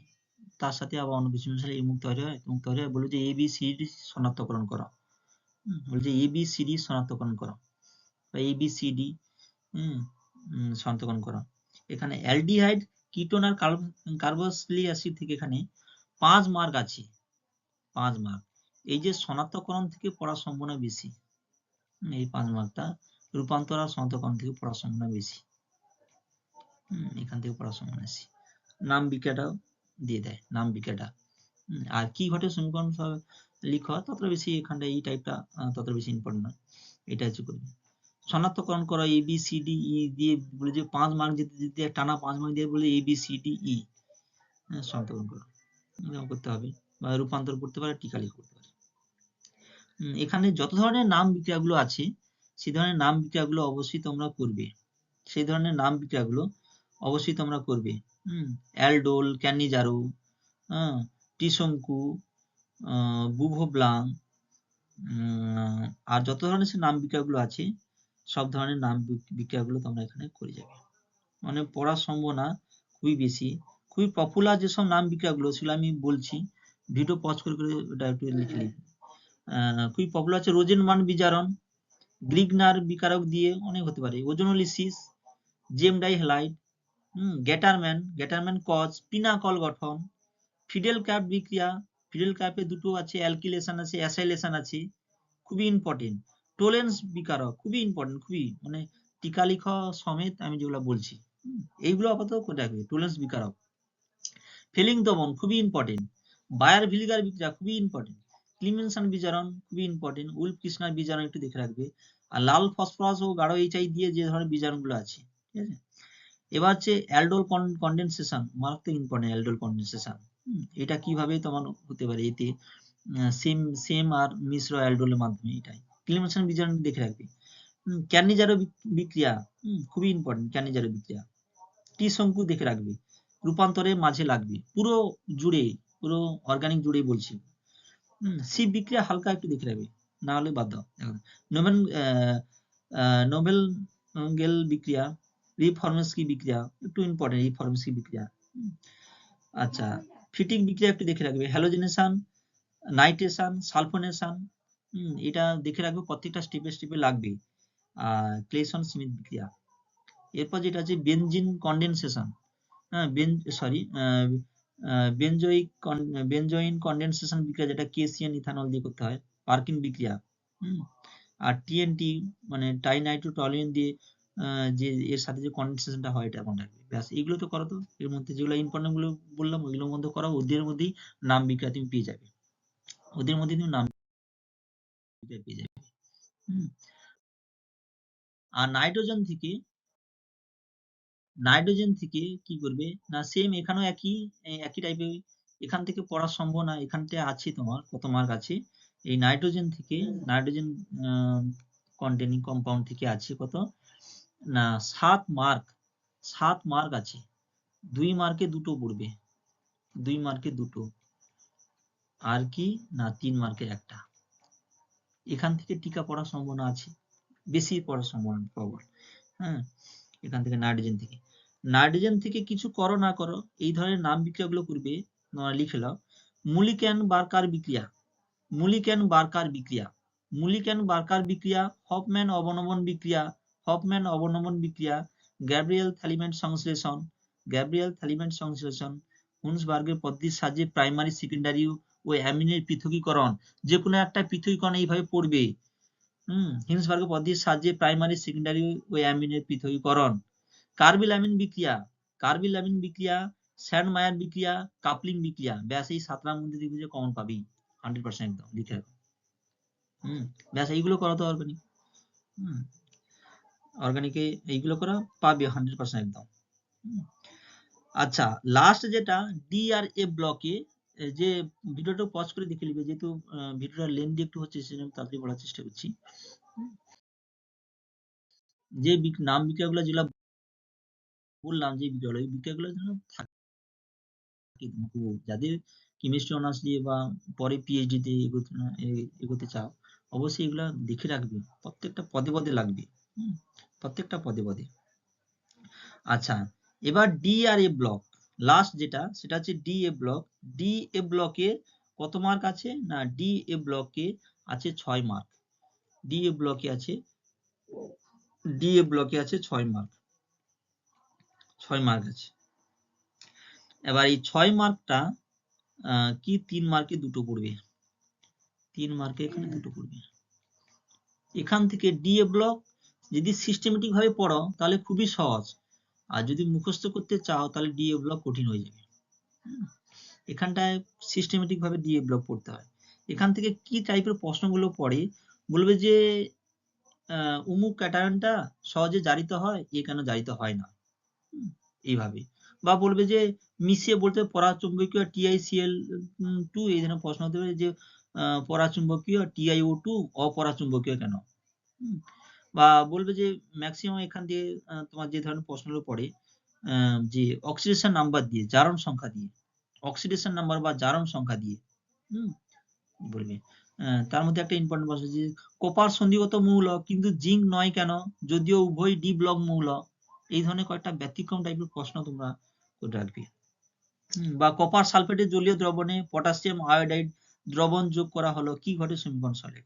তার সাথে আবার অন্য কিছু মিশালে মুখ তৈরি হয়, বলে যে ABCD শনাক্তকরণ করা, বলছে ABCD শনাক্তকরণ করা বা ABCD শনাক্তকরণ করা। এখানে অ্যালডিহাইড, কিটোন আর কার্বক্সিলিক অ্যাসিড থেকে এখানে 5 মার্ক আছে, 5 মার্ক। এই যে শনাক্তকরণ থেকে পড়ার সম্ভাবনা বেশি, এই 5 মার্কটা রূপান্তর আর শনাক্তকরণ থেকে পড়ার সম্ভাবনা বেশি, এখান থেকে পড়ার সম্ভাবনা বেশি। নাম বিক্রিয়াটাও দিয়ে দেয়, নাম বিক্রিয়াটা আর কি ঘটে সমীকরণ লিখা ততটা বেশি, এখানটা এই টাইপটা ততটা বেশি ইম্পর্টেন্ট নয়, এটা হচ্ছে করবে। শনাক্তকরণ করা ABCD দিয়ে বলে যে 5 মার্ক দিতে টানা 5 মার্ক দিয়ে বলে ABCD শনাক্তকরণ করা, এরকম করতে হবে বা রূপান্তর করতে পারে, টিকা লিখে করতে পারে। এখানে যত ধরনের নাম বিক্রিয়াগুলো আছে সেই ধরনের নাম বিক্রিয়াগুলো অবশ্যই তোমরা করবে, সেই ধরনের নাম বিক্রিয়াগুলো অবশ্যই তোমরা করবে। অ্যালডোল, ক্যানিজারো, ত্রিশঙ্কু, বুভোব্লাং, আর যত ধরনের নাম বিক্রিয়াগুলো আছে সব ধরনের নাম বিক্রিয়াগুলো তোমরা এখানে করে যাবে, মানে পড়ার সম্ভাবনা খুবই বেশি। খুবই পপুলার যেসব নাম বিক্রিয়াগুলো সেগুলো আমি বলছি, ভিডিও পজ করে করে ওটা একটু লিখে নিন। খুবই পপুলার হচ্ছে রোজেনমান বিজারণ, গ্রিগনার বিকারক দিয়ে অনেক হতে পারে, ওজোনোলিসিস, জেমডাই হ্যালাইড, গ্যাটারম্যান কজ, পিনাকল গঠন, ফিডেল ক্যাপ বিক্রিয়া, ফিডেল ক্যাপে দুটো আছে, অ্যালকিলেশন আছে, অ্যাসাইলেশন আছে, খুবই ইম্পর্টেন্ট। টোলেন্স বিকারক খুবই ইম্পর্টেন্ট, খুবই মানে টিকা লিখা সমেত আমি যেগুলো বলছি এইগুলো আপাতত করে রাখবে। টোলেন্স বিকারক, ফেলিং দমন খুবই ইম্পর্টেন্ট, বায়ার ভিলিগার বিক্রিয়া খুবই ইম্পর্টেন্ট, ক্লিমেনসন বিজারণ খুবই ইম্পর্টেন্ট, উল্ফ কৃষ্ণার বিজারণ একটু দেখে রাখবে। আর লাল ফসফরাস ও গাঢ় HI দিয়ে যে ধরনের বিজারণগুলো আছে, ঠিক আছে। এবার হচ্ছে অ্যালডোল কন্ডেনসেশন, মারাত্মক ইম্পর্টেন্ট অ্যালডোল কন্ডেনসেশন, এটা কিভাবে তোমার হতে পারে, এতে সেম আর মিশ্র অ্যালডোলের মাধ্যমে, এটাই ক্লিমেনসন বিজারণ দেখে রাখবে। ক্যানিজারো বিক্রিয়া খুবই ইম্পর্টেন্ট, ক্যানিজারো বিক্রিয়া, ত্রিশঙ্কু দেখে রাখবে, রূপান্তরের মাঝে লাগবে, পুরো জুড়ে পুরো অর্গানিক জুড়েই বলছি। সি বিক্রিয়া হালকা একটু দেখে রাখবে, না হলে বাদ দাও। নোবেল গেল বিক্রিয়া, রিফরমেসকি বিক্রিয়া একটু ইম্পর্টেন্ট, রিফরমেসকি বিক্রিয়া। আচ্ছা, ফিটিং বিক্রিয়া একটু দেখে রাখবে, হ্যালোজেনেশন, নাইট্রেশন, সালফোনেশন, এটা দেখে রাখবে, প্রত্যেকটা স্টেপে স্টেপে লাগবে। ক্লেসন স্মিথ বিক্রিয়া। এরপর যেটা আছে বেনজিন কন্ডেনসেশন, বেনজোইন কন্ডেনসেশন বিক্রিয়া, যেটা কেসিয়ান ইথানল দিয়ে করতে হয়, পার্কিন বিক্রিয়া। আর TNT মানে টাইনাইট্রোটলিন দিয়ে যে এর সাথে যে কন্ডেনসেশনটা হয় এটা মনে রাখবে। ব্যাস এইগুলো তো করো, তো এর মধ্যে যেগুলো ইম্পর্টেন্ট গুলো বললাম ওইগুলোর মধ্যে করা, ওদের মধ্যেই নাম বিক্রিয়া তুমি পেয়ে যাবে, ওদের মধ্যে তুমি নাম বিক্রিয়া পেয়ে যাবে। আর নাইট্রোজেন থেকে কি করবে না, সেম এখানেও একই টাইপের, এখান থেকে পড়ার সম্ভাবনা এখানটা আছে তোমার কত মার্ক আছে, এই নাইট্রোজেন কন্টেনিং কম্পাউন্ড থেকে আছে কত না 7 মার্ক আছে, 2 মার্কে দুটো পড়বে, 2 মার্কে দুটো। আর কি না 3 মার্কের একটা। এখান থেকে টিকা পড়ার সম্ভাবনা আছে, বেশি পড়ার সম্ভাবনা প্রবল। হ্যাঁ, এখান থেকে নাইট্রোজেন থেকে কিছু করো না করো এই ধরনের নাম বিক্রিয়াগুলো করবে, লিখে নাও। মুলিক্যান বার্কার বিক্রিয়া, মুলিক্যান বার্কার বিক্রিয়া, মুলিক্যান বার্কার বিক্রিয়া, হফম্যান অবনমন বিক্রিয়া, হফম্যান অবনমন বিক্রিয়া, গ্যাব্রিয়েল থ্যালিম্যান্ড সংশ্লেষণ, গ্যাব্রিয়েল থ্যালিম্যান্ড সংশ্লেষণ, হুন্সবার্গের পদ্ধতির সাহায্যে প্রাইমারি সেকেন্ডারি ও অ্যামিনের পৃথকীকরণ, যে কোনো একটা পৃথকীকরণ এইভাবে পড়বে। হিন্সবার্গের পদ্ধতির সাহায্যে প্রাইমারি সেকেন্ডারি ও অ্যামিনের পৃথকীকরণ, কার্বিল অ্যামিন বিক্রিয়া, কার্বিল অ্যামিন বিক্রিয়া, স্যান্ডমায়ার বিক্রিয়া, কাপলিং বিক্রিয়া। ব্যাস এই 7টার মধ্যে দেখবে যে কমন পাবি 100% একদম লিখে রাখো। ব্যাস এইগুলো করা তো অর্গানিক, অর্গানিকে এইগুলো করা পাবে 100% একদম। আচ্ছা, লাস্ট যেটা ডি আর এ ব্লকে, যে ভিডিওটা পজ করে দেখে নিবে, যেহেতু ভিডিওটা লেন্দি একটু হচ্ছে সেজন্য তাড়াতাড়ি বলার চেষ্টা করছি। যে নাম বিক্রিয়াগুলো যেগুলো বললাম, যে বিক্রিয়াগুলো, এই বিক্রিয়াগুলো যেন থাকে, যাদের কেমিস্ট্রি অনার্স দিয়ে বা পরে পিএইচডি তে এগোতে চাও, অবশ্যই এগুলা দেখে রাখবে, প্রত্যেকটা পদে পদে লাগবে, প্রত্যেকটা পদে পদে। আচ্ছা, এবার ডি আর এ ব্লক, লাস্ট যেটা সেটা হচ্ছে D A block. D A ব্লকে কত মার্ক আছে না, ডি এ ব্লকে আছে 6 মার্ক। ডি এ ব্লকে আছে, ডি এ ব্লকে আছে 6 মার্ক, 6 মার্ক আছে। এবার এই 6 মার্কটা কি 3 মার্কে দুটো পড়বে, 3 মার্কে এখানে দুটো পড়বে। এখান থেকে ডি এ ব্লক যদি সিস্টেমেটিক ভাবে পড়ো তাহলে খুবই সহজ, আর যদি মুখস্থ করতে চাও তাহলে ডি এ ব্লক কঠিন হয়ে যাবে। এখানটায় সিস্টেমেটিক ভাবে ডি এ ব্লক পড়তে হয়। এখান থেকে কি টাইপের প্রশ্নগুলো পড়ে, বলবে যে অমুক ক্যাটায়নটা সহজে জারিত হয়, এ কেন জারিত হয় না, এইভাবে। বা বলবে যে মিশিয়ে বলতে পরাচুম্বকীয় TiCl2, এই ধরনের প্রশ্ন হতে পারে যে পরাচুম্বকীয় TiO2 অপরাচুম্বকীয় কেন। বা বলবে যে ম্যাক্সিমাম এখান দিয়ে তোমার যে ধরনের প্রশ্নগুলো পড়ে, যে অক্সিডেশন নাম্বার দিয়ে, জারণ সংখ্যা দিয়ে, অক্সিডেশন নাম্বার বা জারণ সংখ্যা দিয়ে বলবে। তার মধ্যে একটা ইম্পর্টেন্ট প্রশ্ন, যে কপার সন্ধিগত মৌল কিন্তু জিঙ্ক নয় কেন, যদিও উভয় ডি ব্লক মৌল। এই ধরনের কয়েকটা ব্যতিক্রম টাইপের প্রশ্ন তোমরা করে রাখবে। বা কপার সালফেটের জলীয় দ্রবণে পটাশিয়াম আয়োডাইড দ্রবণ যোগ করা হলো, কি ঘটে সমীকরণ সলেখ,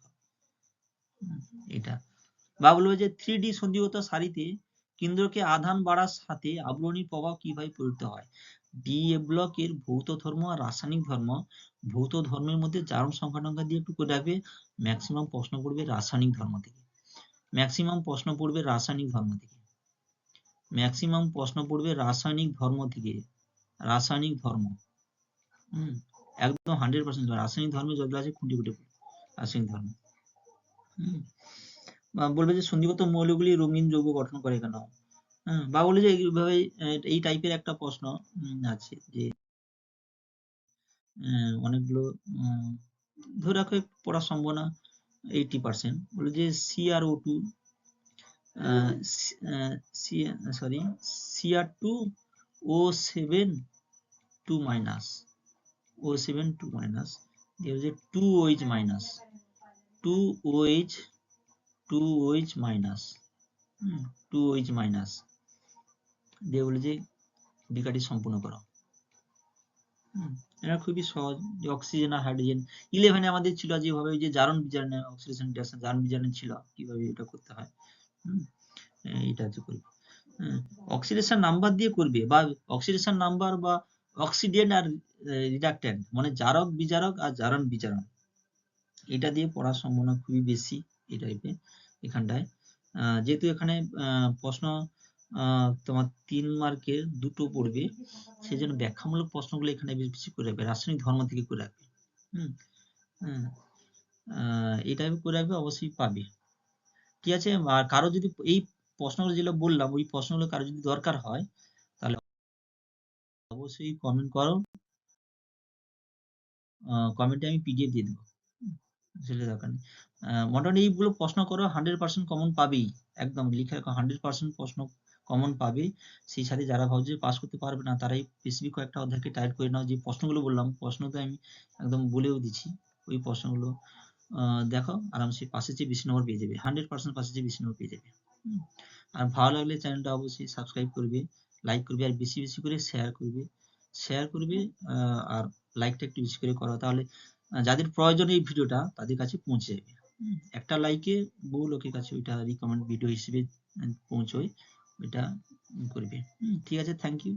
এটা। বা বলবো যে 3D সন্ধিগত সারিতে কেন্দ্রকে আধান বাড়ার সাথে আবরণীর প্রভাব কিভাবে প্রযুক্ত হয়। ডি এ ব্লকের ভৌত ধর্ম আর রাসায়নিক ধর্ম, ভৌত ধর্মের মধ্যে জারণ সংখ্যা দিয়ে একটু করে রাখবে, ম্যাক্সিমাম প্রশ্ন পড়বে রাসায়নিক ধর্ম থেকে, ম্যাক্সিমাম প্রশ্ন পড়বে রাসায়নিক ধর্ম থেকে, ম্যাক্সিমাম প্রশ্ন পড়বে রাসায়নিক ধর্ম থেকে, রাসায়নিক ধর্ম। একদম 100% রাসায়নিক ধর্মে যতগুলো আছে খুঁটি খুঁটি রাসায়নিক ধর্ম। বলবে যে সন্ধিগত মৌলগুলি রঙিন যৌগ গঠন করে কেন। বা বলে যে এইভাবে এই টাইপের একটা প্রশ্ন আছে, যে অনেকগুলো ধরে রাখো পড়ার সম্ভাবনা 80%। বলে যে CrO2 sorry Cr2O7 2 minus, O7 2 minus দিয়ে হচ্ছে 2OH minus, 2OH minus, 2OH minus দিয়ে বলে যে বিক্রিয়াটি সম্পূর্ণ করো। এটা খুবই সহজ, যে অক্সিজেন আর হাইড্রোজেন 11 আমাদের ছিল যেভাবে, যে জারণ বিজারণে অক্সিডেশন রিডাকশন জারণ বিজারণে ছিল, কিভাবে এটা করতে হয়, এটা হচ্ছে করবে। অক্সিডেশন নাম্বার দিয়ে করবে, বা অক্সিডেশন নাম্বার বা অক্সিডেন্ট আর রিডাক্টেন্ট, মানে জারক বিজারক আর জারণ বিজারণ, এটা দিয়ে পড়ার সম্ভাবনা খুবই বেশি এই টাইপের এখানটায়। যেহেতু এখানে প্রশ্ন তোমার 3 মার্কের দুটো পড়বে, সেই জন্য ব্যাখ্যামূলক প্রশ্নগুলো এখানে বেশি করে রাখবে, রাসায়নিক ধর্ম থেকে করে রাখবে। এই টাইপের করে রাখবে, অবশ্যই পাবে। ঠিক আছে। আর কারো যদি এই প্রশ্নগুলো যেগুলো বললাম, ওই প্রশ্নগুলো কারো যদি দরকার হয় তাহলে অবশ্যই কমেন্ট করো, কমেন্টে আমি PDF দিয়ে দেবো, সেটা দরকার নেই। মোটামুটি এইগুলো প্রশ্ন করো, 100% কমন পাবেই, একদম লিখে রাখো, 100% প্রশ্ন কমন পাবে। সেই সাথে যারা ভাবছে পাস করতে পারবে না তারাই স্পেসিফিক কয়েকটা অধ্যায়কে টাইট করে নাও। যে প্রশ্নগুলো বললাম প্রশ্ন তো আমি একদম বলেও দিচ্ছি, ওই প্রশ্নগুলো দেখো, আরামসে পাশের চেয়ে বেশি নম্বর পেয়ে যাবে, 100% পাশের চেয়ে বেশি নম্বর পেয়ে যাবে। আর ভালো লাগলে চ্যানেলটা অবশ্যই সাবস্ক্রাইব করবে, লাইক করবে, আর বেশি বেশি করে শেয়ার করবে, আর লাইকটা একটু বেশি করে করো, তাহলে যাদের প্রয়োজন এই ভিডিওটা তাদের কাছে পৌঁছে যাবে। একটা লাইকে বহু লোকের কাছে ওইটা রিকমেন্ড ভিডিও হিসেবে পৌঁছয়, ওইটা করবে। ঠিক আছে, থ্যাংক ইউ।